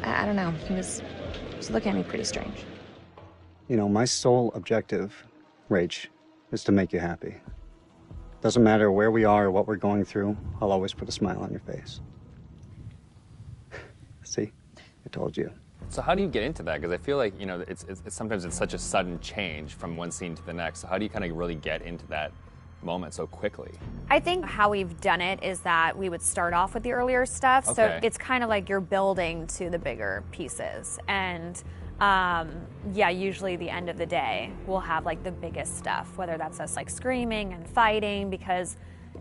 I don't know. He was looking at me pretty strange. You know, my sole objective, Rach, is to make you happy. Doesn't matter where we are or what we're going through, I'll always put a smile on your face. See? I told you. So how do you get into that? Because I feel like, you know, it's sometimes it's such a sudden change from one scene to the next. So how do you kind of really get into that moment so quickly? I think how we've done it is that we would start off with the earlier stuff. Okay. So it's kind of like you're building to the bigger pieces. And yeah, usually the end of the day, we'll have like the biggest stuff, whether that's us like screaming and fighting, because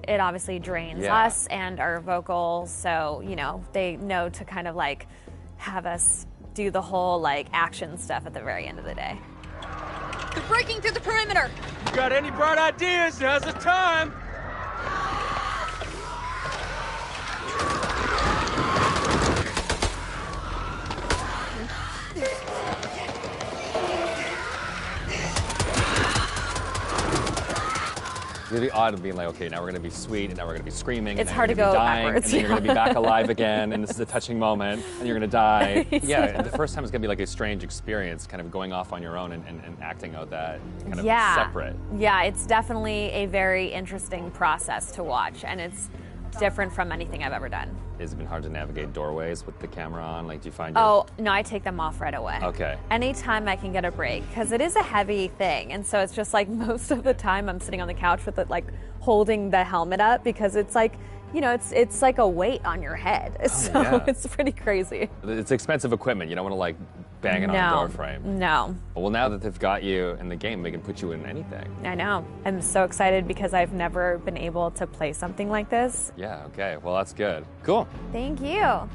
it obviously drains us and our vocals. So, you know, they know to kind of like have us do the whole like action stuff at the very end of the day. They're breaking through the perimeter. You got any bright ideas? Now's the time. It's really odd of being like, okay, now we're gonna be sweet, and now we're gonna be screaming. It's and hard then to you're go gonna be dying, backwards. And then you're gonna be back alive again, and this is a touching moment, and you're gonna die. Yeah, and the first time is gonna be like a strange experience, kind of going off on your own and acting out that kind of separate. Yeah, it's definitely a very interesting process to watch, and it's different from anything I've ever done. Has it been hard to navigate doorways with the camera on? Like, do you find Oh, no, I take them off right away. Okay. Anytime I can get a break, because it is a heavy thing, and so it's just like most of the time I'm sitting on the couch with it, like holding the helmet up, because it's like, you know, it's like a weight on your head. So yeah. it's pretty crazy. It's expensive equipment. You don't want to like bang it on a door frame. No. Well, now that they've got you in the game, they can put you in anything. I know. I'm so excited because I've never been able to play something like this. Yeah, okay. Well, that's good. Cool. Thank you.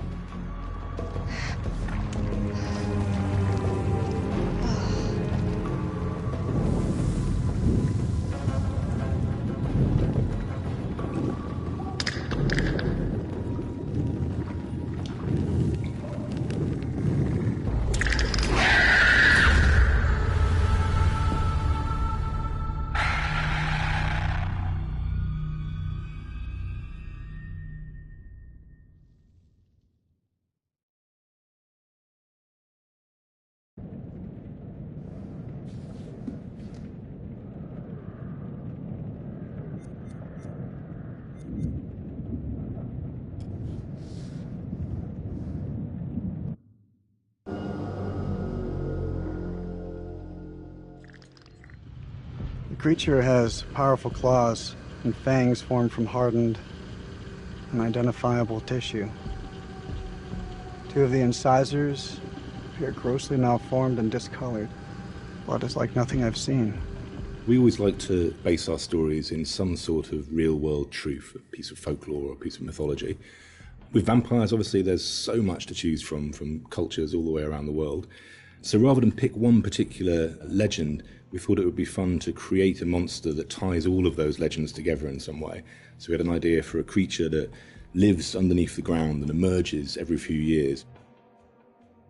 The creature has powerful claws and fangs formed from hardened, unidentifiable tissue. Two of the incisors appear grossly malformed and discolored. Blood is like nothing I've seen. We always like to base our stories in some sort of real-world truth, a piece of folklore or a piece of mythology. With vampires, obviously, there's so much to choose from cultures all the way around the world. So rather than pick one particular legend, we thought it would be fun to create a monster that ties all of those legends together in some way. So we had an idea for a creature that lives underneath the ground and emerges every few years.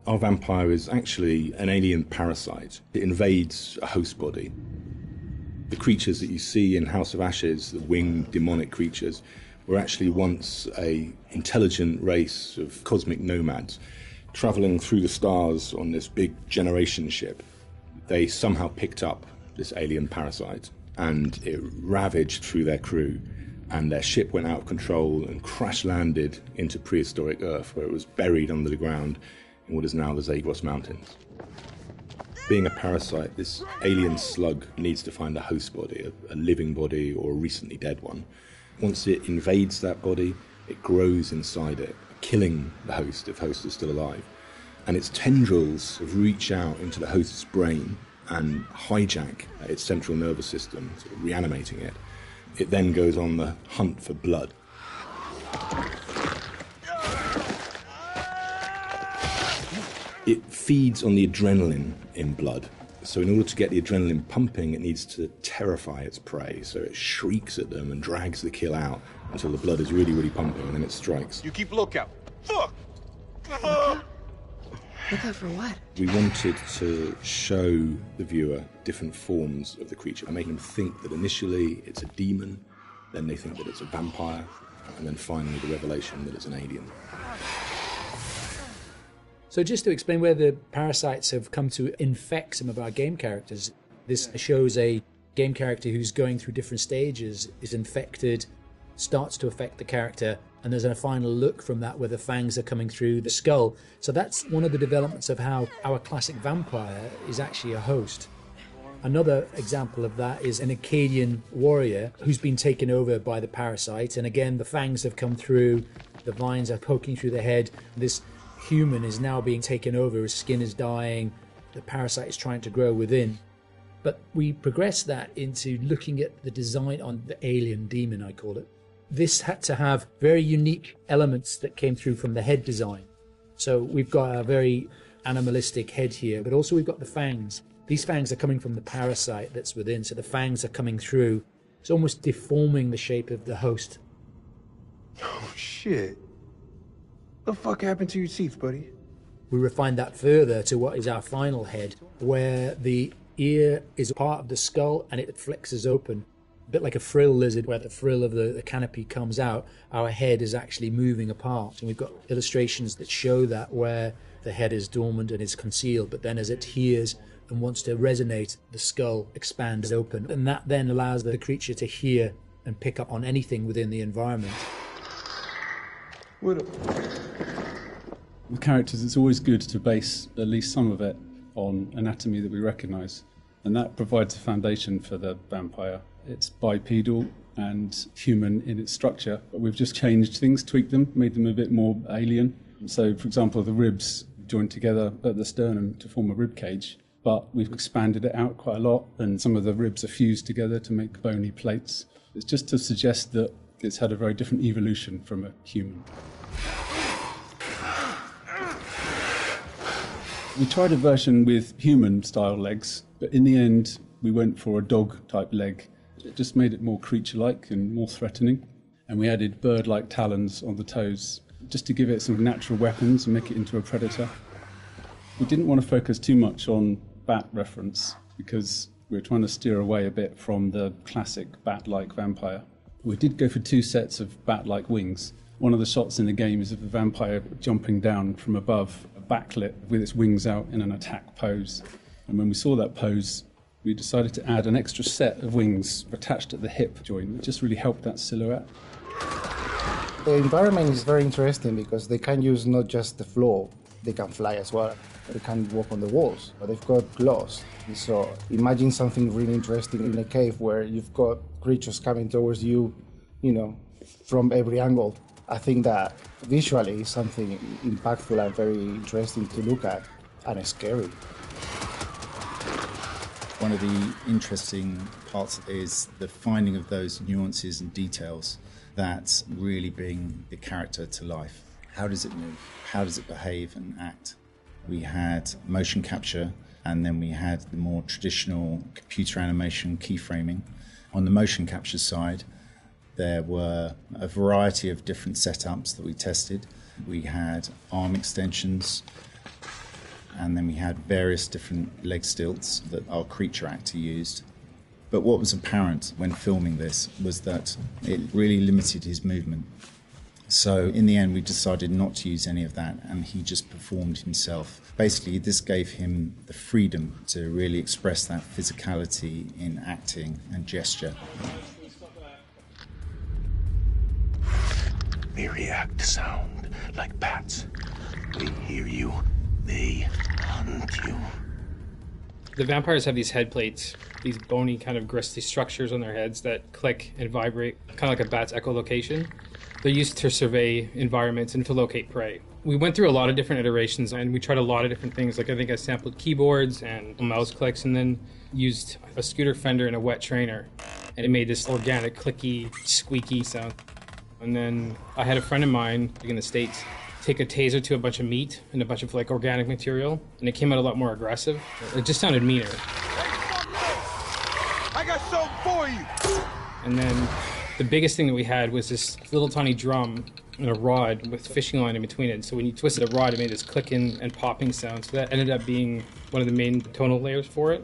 Our vampire is actually an alien parasite. It invades a host body. The creatures that you see in House of Ashes, the winged demonic creatures, were actually once an intelligent race of cosmic nomads traveling through the stars on this big generation ship. They somehow picked up this alien parasite and it ravaged through their crew, and their ship went out of control and crash landed into prehistoric Earth, where it was buried under the ground in what is now the Zagros Mountains. Being a parasite, this alien slug needs to find a host body, a living body or a recently dead one. Once it invades that body, it grows inside it, killing the host if host is still alive. And its tendrils reach out into the host's brain and hijack its central nervous system, sort of reanimating it. It then goes on the hunt for blood. It feeds on the adrenaline in blood. So in order to get the adrenaline pumping, it needs to terrify its prey. So it shrieks at them and drags the kill out until the blood is really, really pumping, and then it strikes. You keep lookout. Fuck! Look out for what? We wanted to show the viewer different forms of the creature, making them think that initially it's a demon, then they think that it's a vampire, and then finally the revelation that it's an alien. So just to explain where the parasites have come to infect some of our game characters, this shows a game character who's going through different stages, is infected, starts to affect the character, and there's a final look from that where the fangs are coming through the skull. So that's one of the developments of how our classic vampire is actually a host. Another example of that is an Akkadian warrior who's been taken over by the parasite, and again the fangs have come through, the vines are poking through the head. This human is now being taken over, his skin is dying, the parasite is trying to grow within. But we progress that into looking at the design on the alien demon, I call it. This had to have very unique elements that came through from the head design. So we've got a very animalistic head here, but also we've got the fangs. These fangs are coming from the parasite that's within, so the fangs are coming through. It's almost deforming the shape of the host. Oh, shit. The fuck happened to your teeth, buddy? We refined that further to what is our final head, where the ear is part of the skull and it flexes open. A bit like a frill lizard, where the frill of the canopy comes out, our head is actually moving apart. And we've got illustrations that show that, where the head is dormant and is concealed, but then as it hears and wants to resonate, the skull expands open. And that then allows the creature to hear and pick up on anything within the environment. With characters, it's always good to base at least some of it on anatomy that we recognise, and that provides a foundation for the vampire. It's bipedal and human in its structure, but we've just changed things, tweaked them, made them a bit more alien. So, for example, the ribs joined together at the sternum to form a rib cage, but we've expanded it out quite a lot, and some of the ribs are fused together to make bony plates. It's just to suggest that it's had a very different evolution from a human. We tried a version with human-style legs, but in the end, we went for a dog-type leg. It just made it more creature-like and more threatening. And we added bird-like talons on the toes, just to give it some natural weapons and make it into a predator. We didn't want to focus too much on bat reference, because we were trying to steer away a bit from the classic bat-like vampire. We did go for 2 sets of bat-like wings. One of the shots in the game is of the vampire jumping down from above, backlit with its wings out in an attack pose. And when we saw that pose, we decided to add an extra set of wings attached at the hip joint. It just really helped that silhouette. The environment is very interesting because they can use not just the floor, they can fly as well. They can walk on the walls, but they've got claws. So imagine something really interesting in a cave where you've got creatures coming towards you, from every angle. I think that visually is something impactful and very interesting to look at, and scary. One of the interesting parts is the finding of those nuances and details that really bring the character to life. How does it move? How does it behave and act? We had motion capture, and then we had the more traditional computer animation keyframing. On the motion capture side, there were a variety of different setups that we tested. We had arm extensions, and then we had various different leg stilts that our creature actor used. But what was apparent when filming this was that it really limited his movement. So in the end, we decided not to use any of that, and he just performed himself. Basically, this gave him the freedom to really express that physicality in acting and gesture. They react to sound like bats. They hear you, they hunt you. The vampires have these head plates, these bony kind of gristly structures on their heads that click and vibrate, kind of like a bat's echolocation. They're used to survey environments and to locate prey. We went through a lot of different iterations, and we tried a lot of different things. Like I think I sampled keyboards and mouse clicks, and then used a scooter fender and a wet trainer. And it made this organic, clicky, squeaky sound. And then I had a friend of mine in the States take a taser to a bunch of meat and a bunch of organic material, and it came out a lot more aggressive. It just sounded meaner. I got something for you! And then the biggest thing that we had was this little tiny drum and a rod with fishing line in between it. So when you twisted a rod, it made this clicking and popping sound. So that ended up being one of the main tonal layers for it.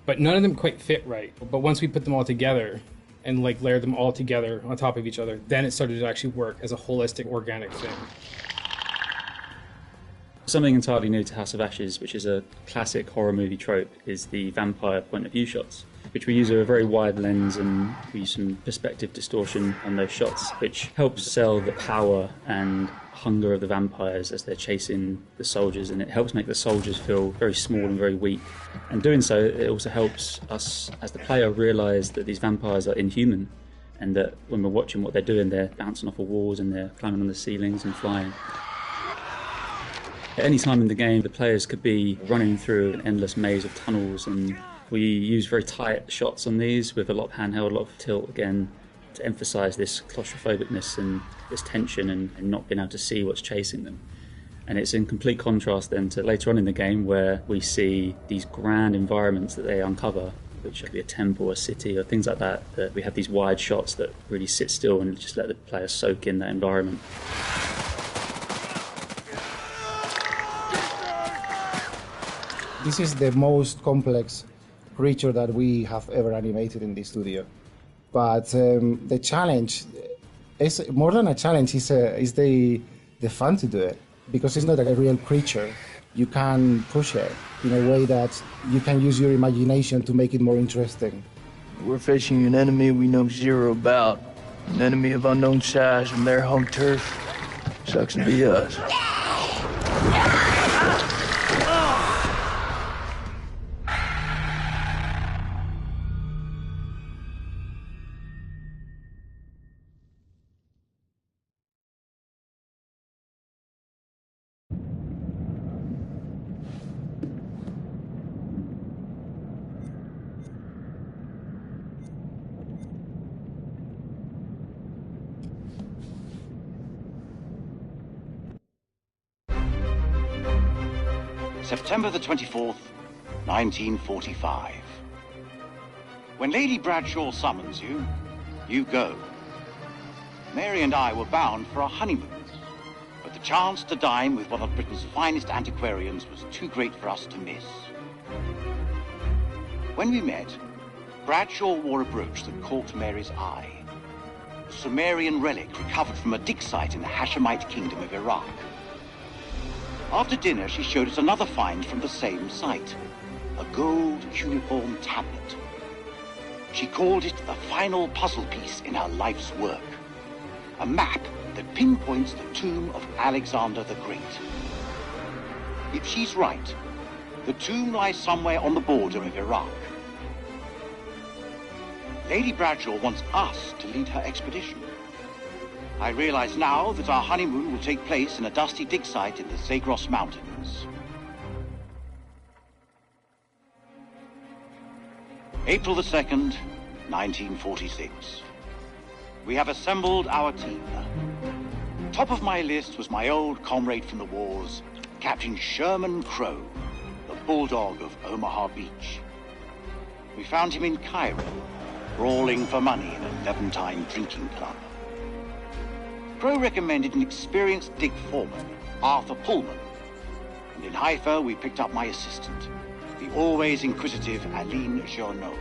But none of them quite fit right. But once we put them all together and layered them all together on top of each other, then it started to actually work as a holistic, organic thing. Something entirely new to House of Ashes, which is a classic horror movie trope, is the vampire point of view shots, which we use a very wide lens and we use some perspective distortion on those shots, which helps sell the power and hunger of the vampires as they're chasing the soldiers, and it helps make the soldiers feel very small and very weak. And doing so, it also helps us as the player realise that these vampires are inhuman, and that when we're watching what they're doing, they're bouncing off of walls and they're climbing on the ceilings and flying. At any time in the game, the players could be running through an endless maze of tunnels, and we use very tight shots on these with a lot of handheld, a lot of tilt again, to emphasise this claustrophobicness and this tension and not being able to see what's chasing them. And it's in complete contrast then to later on in the game where we see these grand environments that they uncover, which could be a temple, a city, or things like that, that we have these wide shots that really sit still and just let the player soak in that environment. This is the most complex creature that we have ever animated in the studio. But the challenge is more than a challenge, is the fun to do it. Because it's not a real creature, you can push it in a way that you can use your imagination to make it more interesting. We're facing an enemy we know zero about. An enemy of unknown size and their home turf. Sucks to be us. September the 24th, 1945. When Lady Bradshaw summons you, you go. Mary and I were bound for our honeymoon, but the chance to dine with one of Britain's finest antiquarians was too great for us to miss. When we met, Bradshaw wore a brooch that caught Mary's eye. A Sumerian relic recovered from a dig site in the Hashemite Kingdom of Iraq. After dinner, she showed us another find from the same site, a gold cuneiform tablet. She called it the final puzzle piece in her life's work, a map that pinpoints the tomb of Alexander the Great. If she's right, the tomb lies somewhere on the border of Iraq. Lady Bradshaw wants us to lead her expedition. I realize now that our honeymoon will take place in a dusty dig site in the Zagros Mountains. April the 2nd, 1946. We have assembled our team. Top of my list was my old comrade from the wars, Captain Sherman Crowe, the bulldog of Omaha Beach. We found him in Cairo, brawling for money in a Levantine drinking club. Crowe recommended an experienced dig foreman, Arthur Pullman. And in Haifa, we picked up my assistant, the always inquisitive Aline Journeau.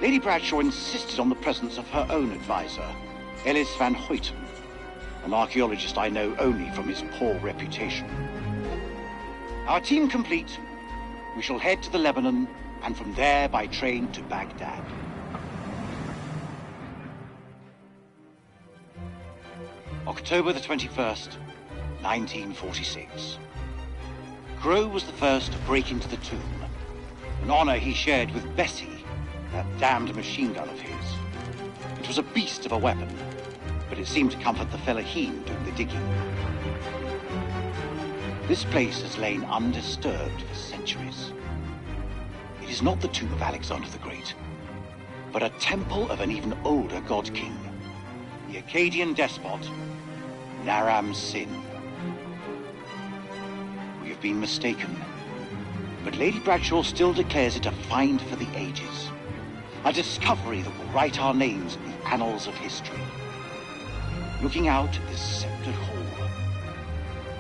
Lady Bradshaw insisted on the presence of her own advisor, Ellis van Hoyten, an archaeologist I know only from his poor reputation. Our team complete, we shall head to the Lebanon, and from there by train to Baghdad. October the 21st, 1946. Crowe was the first to break into the tomb, an honor he shared with Bessie, that damned machine gun of his. It was a beast of a weapon, but it seemed to comfort the fellaheen doing the digging. This place has lain undisturbed for centuries. It is not the tomb of Alexander the Great, but a temple of an even older god king, the Akkadian despot, Naram Sin. We have been mistaken, but Lady Bradshaw still declares it a find for the ages, a discovery that will write our names in the annals of history. Looking out at this sceptred hall,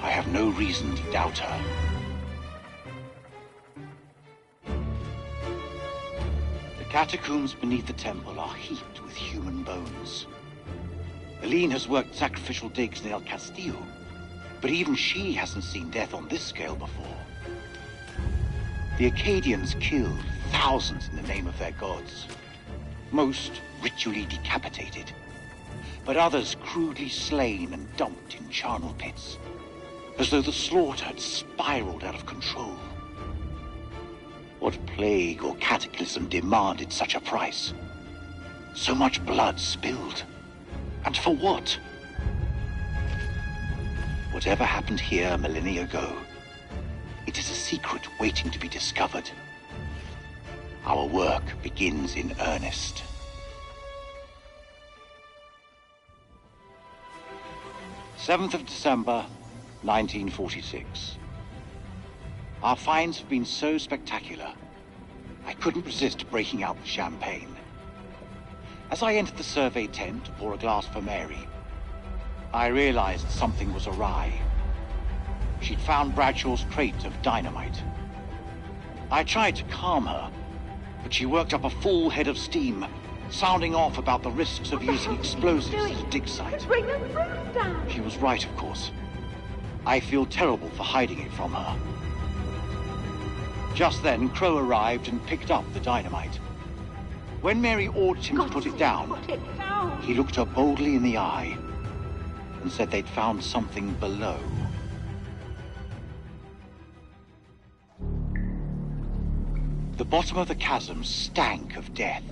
I have no reason to doubt her. The catacombs beneath the temple are heaped with human bones. Aline has worked sacrificial digs in El Castillo, But even she hasn't seen death on this scale before. The Akkadians killed thousands in the name of their gods. Most ritually decapitated, but others crudely slain and dumped in charnel pits, as though the slaughter had spiraled out of control. What plague or cataclysm demanded such a price? So much blood spilled. And for what? Whatever happened here millennia ago, it is a secret waiting to be discovered. Our work begins in earnest. "7th of December, 1946. Our finds have been so spectacular, I couldn't resist breaking out the champagne. As I entered the survey tent to pour a glass for Mary, I realized something was awry. She'd found Bradshaw's crate of dynamite. I tried to calm her, but she worked up a full head of steam, sounding off about the risks of using explosives at a dig site. Bring the roof down! She was right, of course. I feel terrible for hiding it from her. Just then, Crow arrived and picked up the dynamite. When Mary ordered him to put it down, he looked her boldly in the eye and said they'd found something below. The bottom of the chasm stank of death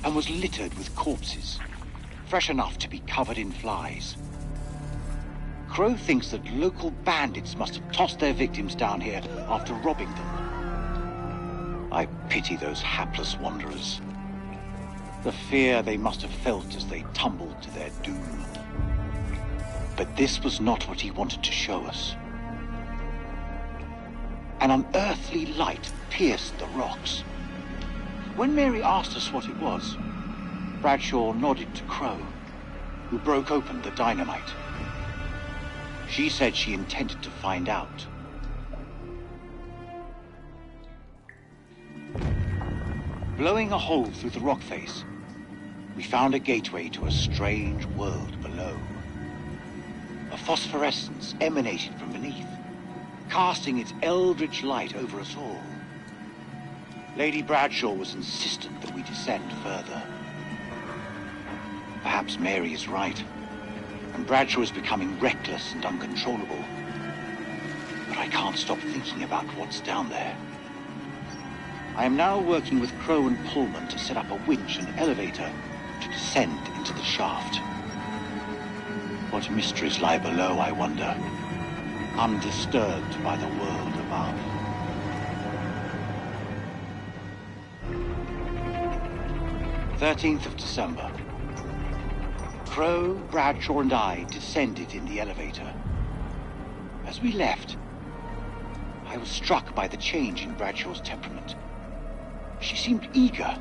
and was littered with corpses, fresh enough to be covered in flies. Crow thinks that local bandits must have tossed their victims down here after robbing them. I pity those hapless wanderers. The fear they must have felt as they tumbled to their doom. But this was not what he wanted to show us. An unearthly light pierced the rocks. When Mary asked us what it was, Bradshaw nodded to Crow, who broke open the dynamite. She said she intended to find out. Blowing a hole through the rock face, we found a gateway to a strange world below. A phosphorescence emanated from beneath, casting its eldritch light over us all. Lady Bradshaw was insistent that we descend further. Perhaps Mary is right, and Bradshaw is becoming reckless and uncontrollable. But I can't stop thinking about what's down there. I am now working with Crow and Pullman to set up a winch and elevator to descend into the shaft. What mysteries lie below, I wonder, undisturbed by the world above. "13th of December. Crow, Bradshaw, and I descended in the elevator. As we left, I was struck by the change in Bradshaw's temperament. She seemed eager,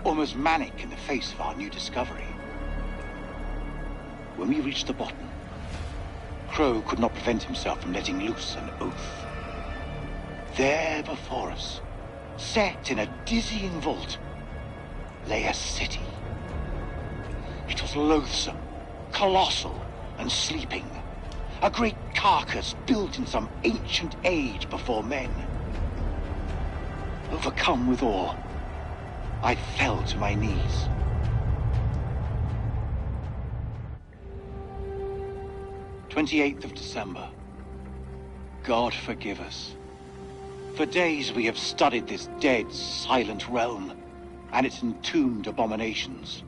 almost manic in the face of our new discovery. When we reached the bottom, Crow could not prevent himself from letting loose an oath. There before us, set in a dizzying vault, lay a city. It was loathsome, colossal, and sleeping. A great carcass built in some ancient age before men. Overcome with awe, I fell to my knees. "28th of December. God forgive us. For days we have studied this dead, silent realm and its entombed abominations.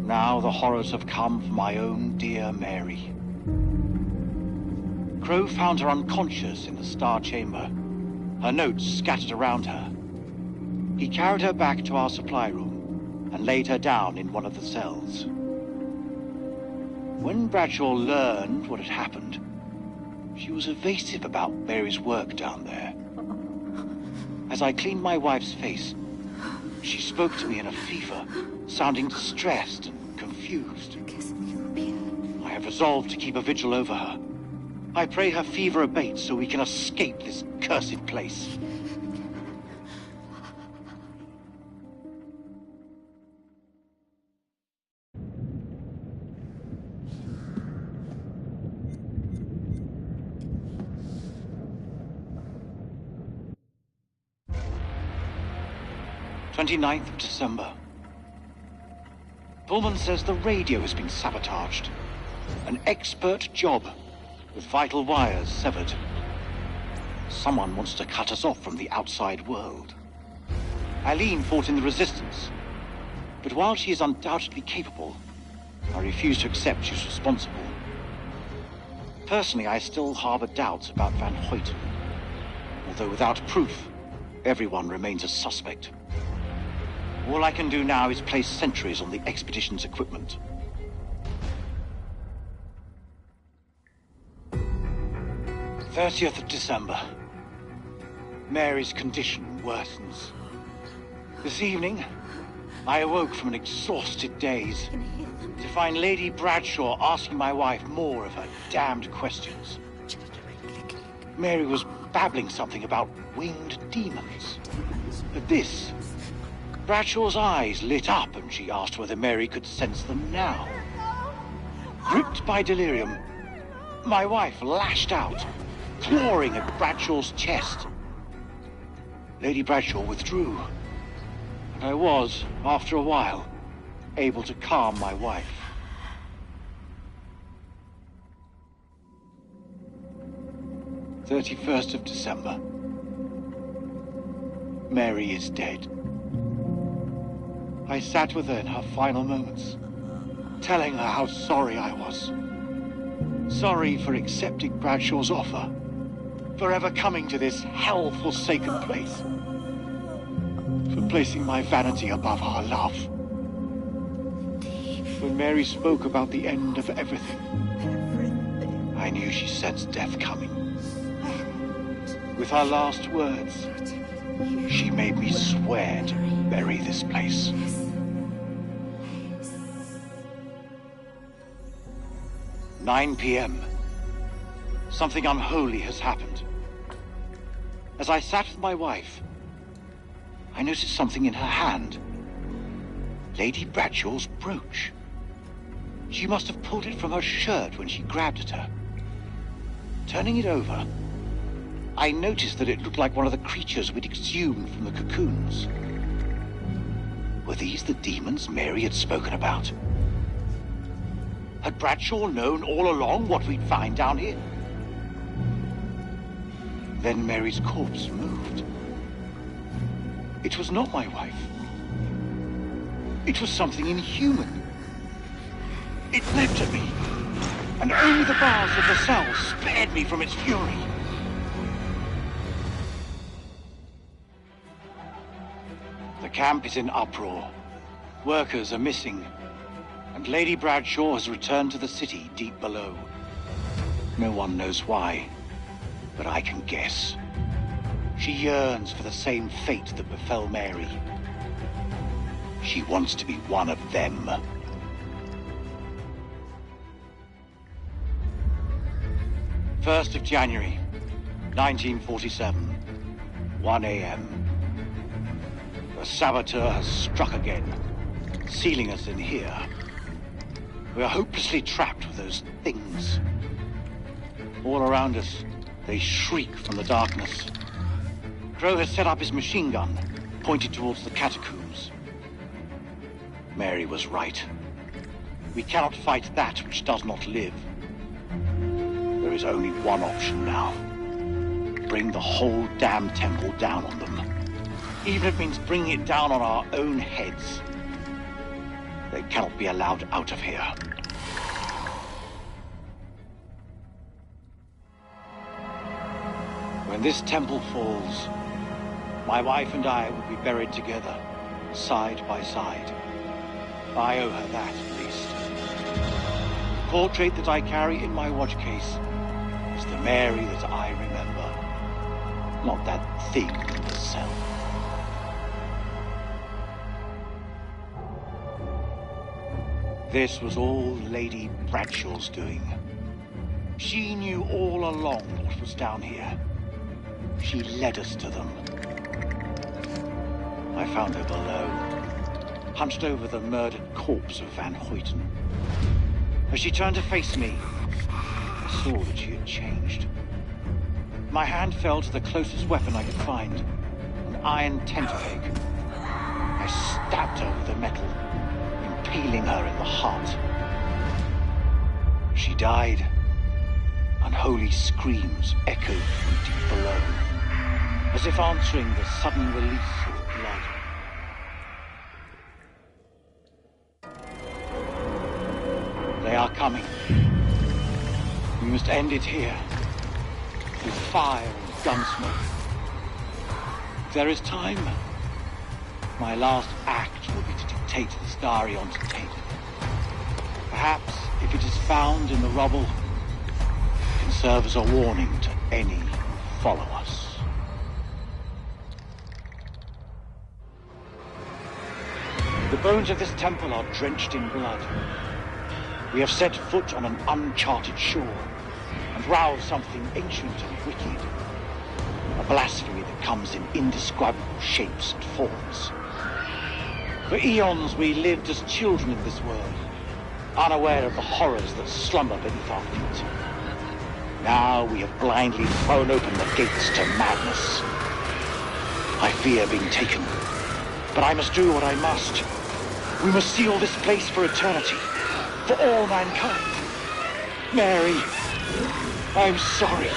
Now the horrors have come for my own dear Mary. Crow found her unconscious in the Star Chamber, her notes scattered around her. He carried her back to our supply room and laid her down in one of the cells. When Bradshaw learned what had happened, she was evasive about Mary's work down there. As I cleaned my wife's face, she spoke to me in a fever, sounding distressed and confused. I have resolved to keep a vigil over her. I pray her fever abates so we can escape this cursed place. 29th of December. Pullman says the radio has been sabotaged. An expert job, with vital wires severed. Someone wants to cut us off from the outside world. Eileen fought in the Resistance, but while she is undoubtedly capable, I refuse to accept she's responsible. Personally, I still harbor doubts about Van Hoyten. Although without proof, everyone remains a suspect. All I can do now is place sentries on the expedition's equipment. "30th of December. Mary's condition worsens. This evening, I awoke from an exhausted daze to find Lady Bradshaw asking my wife more of her damned questions. Mary was babbling something about winged demons. At this, Bradshaw's eyes lit up and she asked whether Mary could sense them now. Gripped by delirium, my wife lashed out, clawing at Bradshaw's chest. Lady Bradshaw withdrew, and I was, after a while, able to calm my wife. "31st of December. Mary is dead. I sat with her in her final moments, telling her how sorry I was. Sorry for accepting Bradshaw's offer, for ever coming to this hell-forsaken place, for placing my vanity above our love. When Mary spoke about the end of everything, I knew she sensed death coming. With her last words, she made me swear to bury this place. "9 p.m. Something unholy has happened. As I sat with my wife, I noticed something in her hand. Lady Bradshaw's brooch. She must have pulled it from her shirt when she grabbed at her. Turning it over, I noticed that it looked like one of the creatures we'd exhumed from the cocoons. Were these the demons Mary had spoken about? Had Bradshaw known all along what we'd find down here? Then Mary's corpse moved. It was not my wife. It was something inhuman. It leapt at me, and only the bars of the cell spared me from its fury. The camp is in uproar. Workers are missing, and Lady Bradshaw has returned to the city deep below. No one knows why, but I can guess. She yearns for the same fate that befell Mary. She wants to be one of them. First of January, 1947, 1 a.m. The saboteur has struck again, sealing us in here. We are hopelessly trapped with those things. All around us, they shriek from the darkness. Crow has set up his machine gun, pointed towards the catacombs. Mary was right. We cannot fight that which does not live. There is only one option now. Bring the whole damn temple down on them. Even if it means bringing it down on our own heads. They cannot be allowed out of here. When this temple falls, my wife and I will be buried together, side by side. I owe her that, at least. The portrait that I carry in my watch case is the Mary that I remember, not that thing in the cell. This was all Lady Bradshaw's doing. She knew all along what was down here. She led us to them. I found her below, hunched over the murdered corpse of Van Hoyten. As she turned to face me, I saw that she had changed. My hand fell to the closest weapon I could find, an iron tent peg. I stabbed her with the metal, impaling her in the heart. She died. Unholy screams echoed from deep below, as if answering the sudden release of blood. They are coming. We must end it here, with fire and gunsmoke. If there is time, my last act will be to dictate this diary onto tape. Perhaps, if it is found in the rubble, it can serve as a warning to any who follow us. The bones of this temple are drenched in blood. We have set foot on an uncharted shore and roused something ancient and wicked. A blasphemy that comes in indescribable shapes and forms. For eons we lived as children in this world, unaware of the horrors that slumber beneath our feet. Now we have blindly thrown open the gates to madness. I fear being taken, but I must do what I must. We must seal this place for eternity, for all mankind. Mary, I'm sorry.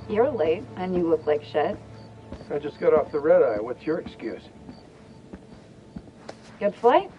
You're late, and you look like shit. I just got off the red eye. What's your excuse? Good flight?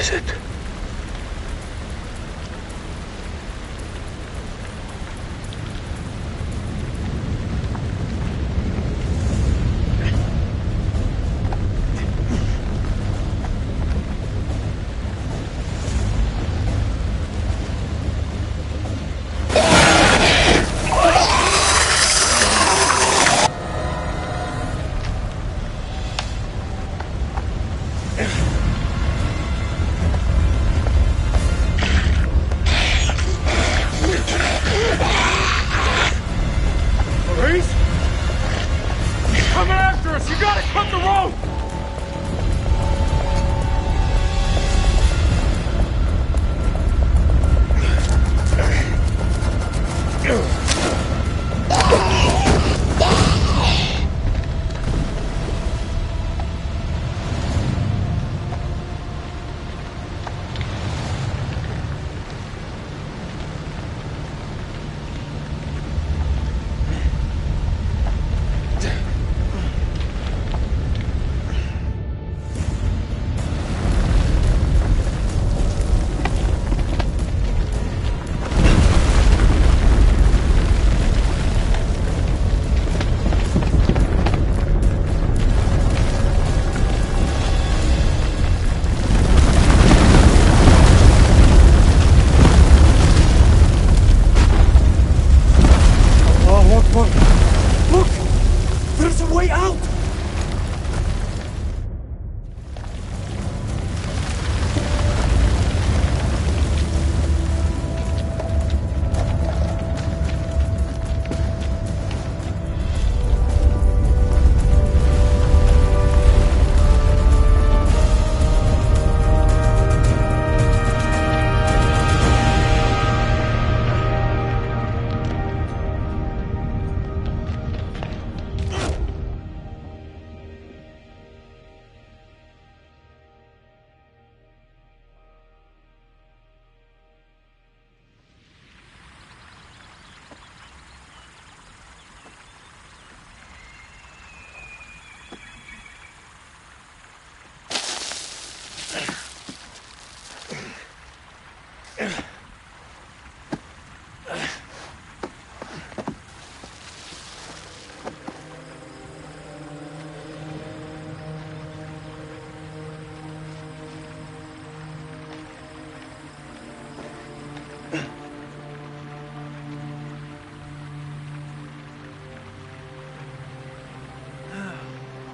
is it? Maurice? He's coming after us! You gotta cut the rope! Look! There's a way out!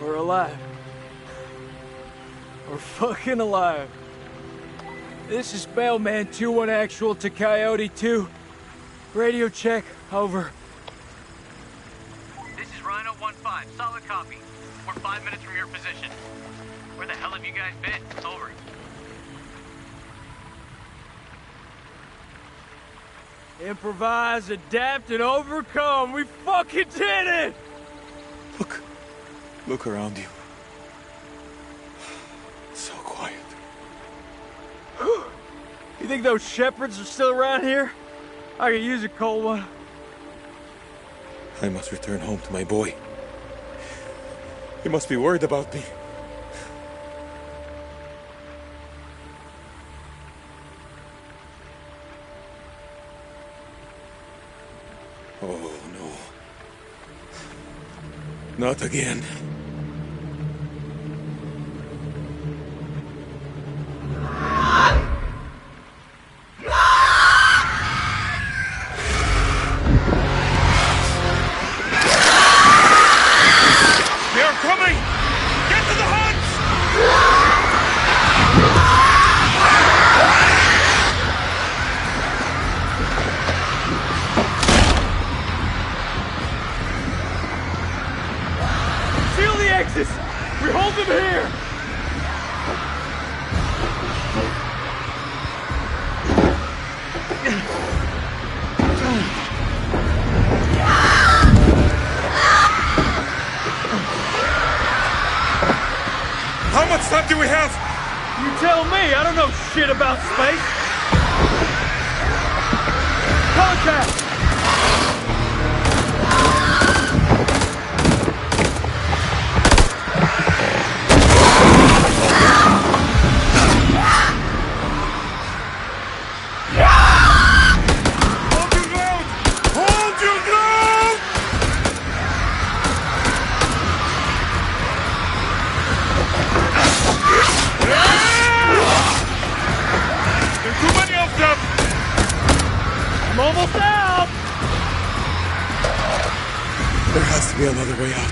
We're alive. We're fucking alive. This is Mailman 2-1 actual to Coyote 2. Radio check, over. This is Rhino 1-5, solid copy. We're 5 minutes from your position. Where the hell have you guys been? Over. Improvise, adapt, and overcome. We fucking did it! Look around you. So quiet. You think those shepherds are still around here? I could use a cold one. I must return home to my boy. He must be worried about me. Oh, no. Not again. We hold them here! How much time do we have? You tell me, I don't know shit about space. Contact! has to be another way out.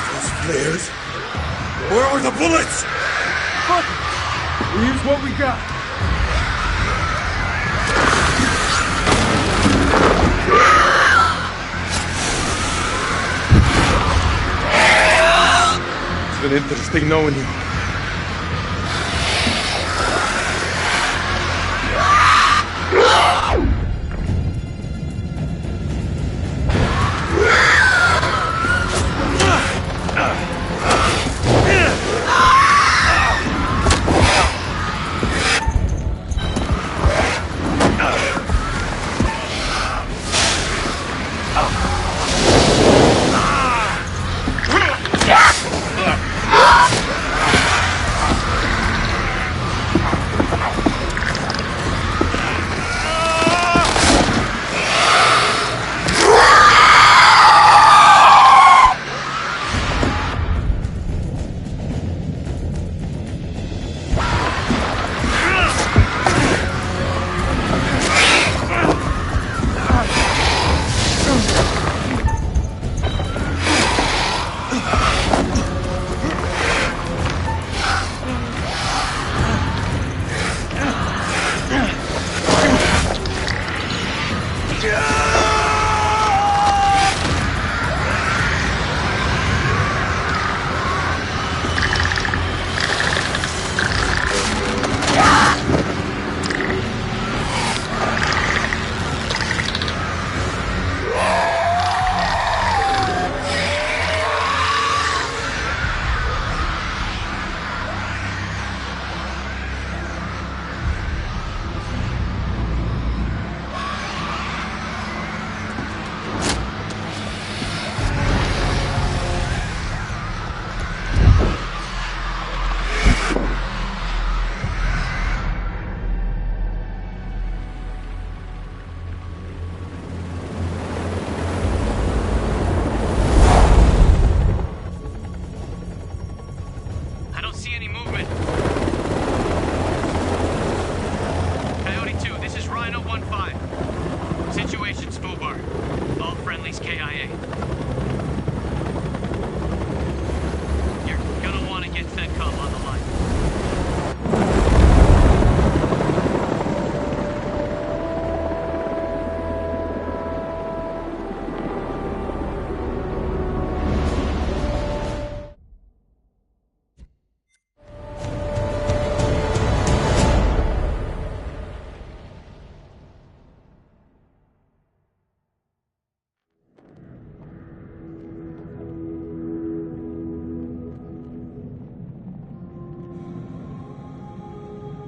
Those flares? Where are the bullets? Fuck it. We use what we got. It's been interesting knowing you.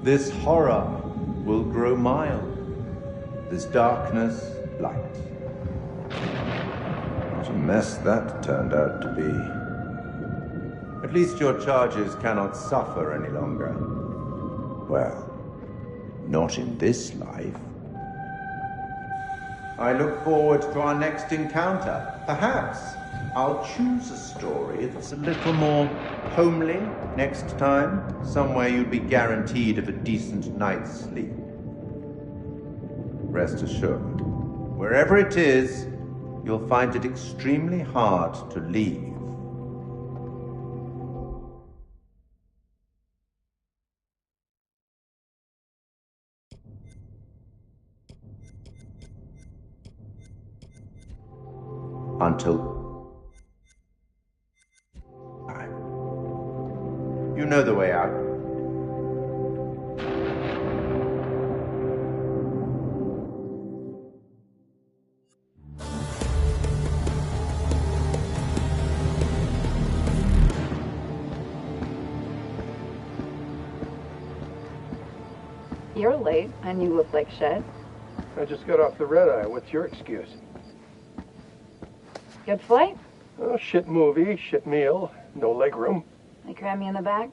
This horror will grow mild, this darkness light. What a mess that turned out to be. At least your charges cannot suffer any longer. Well, not in this life. I look forward to our next encounter. Perhaps I'll choose a story that's a little more homely next time, somewhere you'll be guaranteed of a decent night's sleep. Rest assured, wherever it is, you'll find it extremely hard to leave. Until you know the way out. You're late, and you look like shit. I just got off the red eye. What's your excuse? Good flight? Oh, shit movie, shit meal, no leg room. They cram me in the back?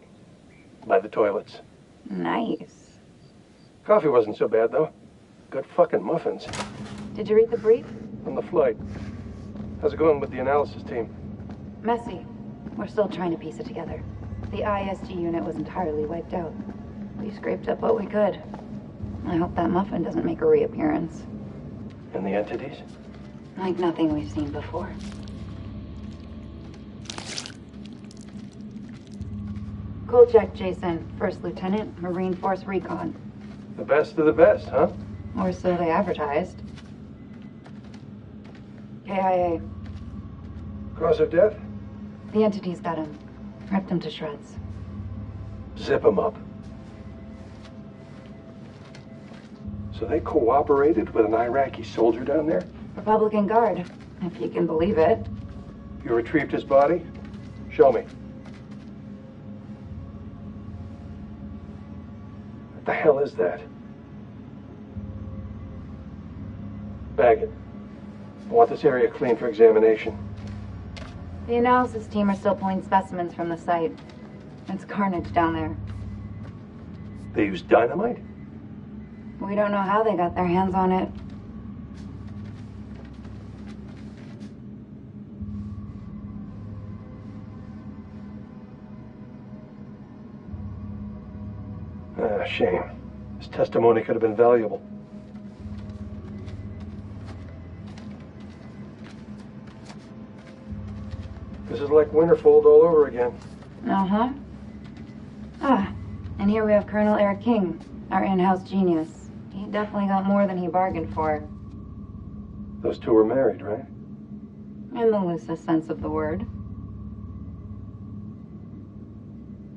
By the toilets. Nice. Coffee wasn't so bad, though. Good fucking muffins. Did you read the brief? On the flight. How's it going with the analysis team? Messy. We're still trying to piece it together. The ISG unit was entirely wiped out. We scraped up what we could. I hope that muffin doesn't make a reappearance. And the entities? Like nothing we've seen before. Kolchak Jason, First Lieutenant, Marine Force Recon. The best of the best, huh? Or so they advertised. KIA. Cause of death? The entities got him. Ripped him to shreds. Zip him up. So they cooperated with an Iraqi soldier down there? Republican Guard, if you can believe it. You retrieved his body? Show me. What the hell is that? Bag it. I want this area clean for examination. The analysis team are still pulling specimens from the site. It's carnage down there. They used dynamite? We don't know how they got their hands on it. Shame. His testimony could have been valuable. This is like Winterfold all over again. Uh-huh. And here we have Colonel Eric King, our in-house genius. He definitely got more than he bargained for. Those two were married, right? In the loosest sense of the word.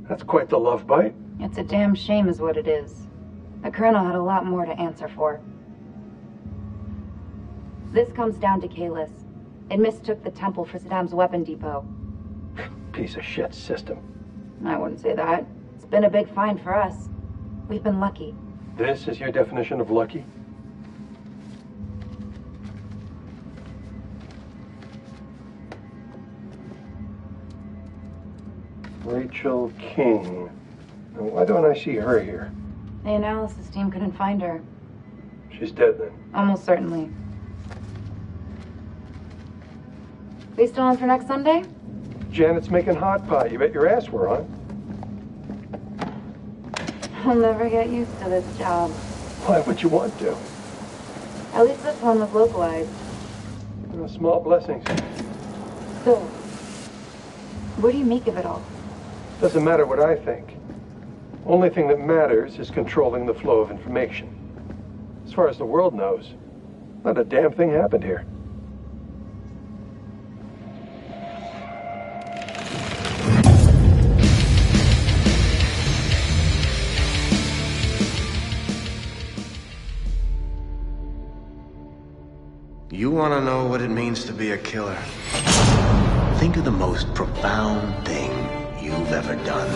That's quite the love bite. It's a damn shame is what it is. The Colonel had a lot more to answer for. This comes down to Kalis. It mistook the temple for Saddam's weapon depot. Piece of shit system. I wouldn't say that. It's been a big find for us. We've been lucky. This is your definition of lucky? Rachel King. Now, why don't I see her here? The analysis team couldn't find her. She's dead then. Almost certainly. We still on for next Sunday? Janet's making hot pie. You bet your ass we're on. I'll never get used to this job. Why would you want to? At least this one was localized. Small blessings. So, what do you make of it all? Doesn't matter what I think. Only thing that matters is controlling the flow of information. As far as the world knows, not a damn thing happened here. You want to know what it means to be a killer? Think of the most profound thing you've ever done.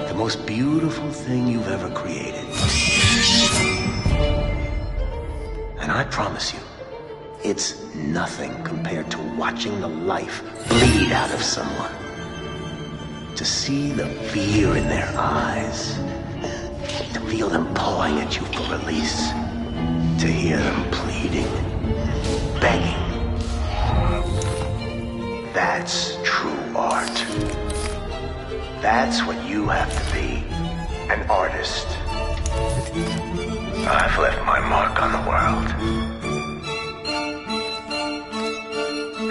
The most beautiful thing you've ever created. And I promise you, it's nothing compared to watching the life bleed out of someone. To see the fear in their eyes. To feel them pawing at you for release. To hear them pleading, begging. That's true art. That's what you have to be, an artist. I've left my mark on the world.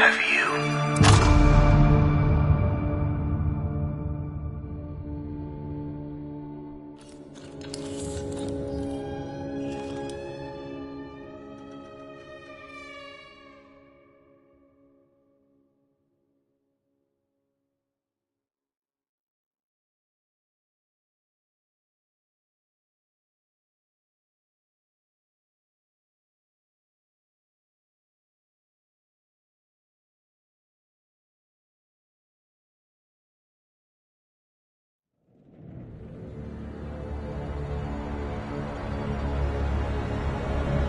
Have you?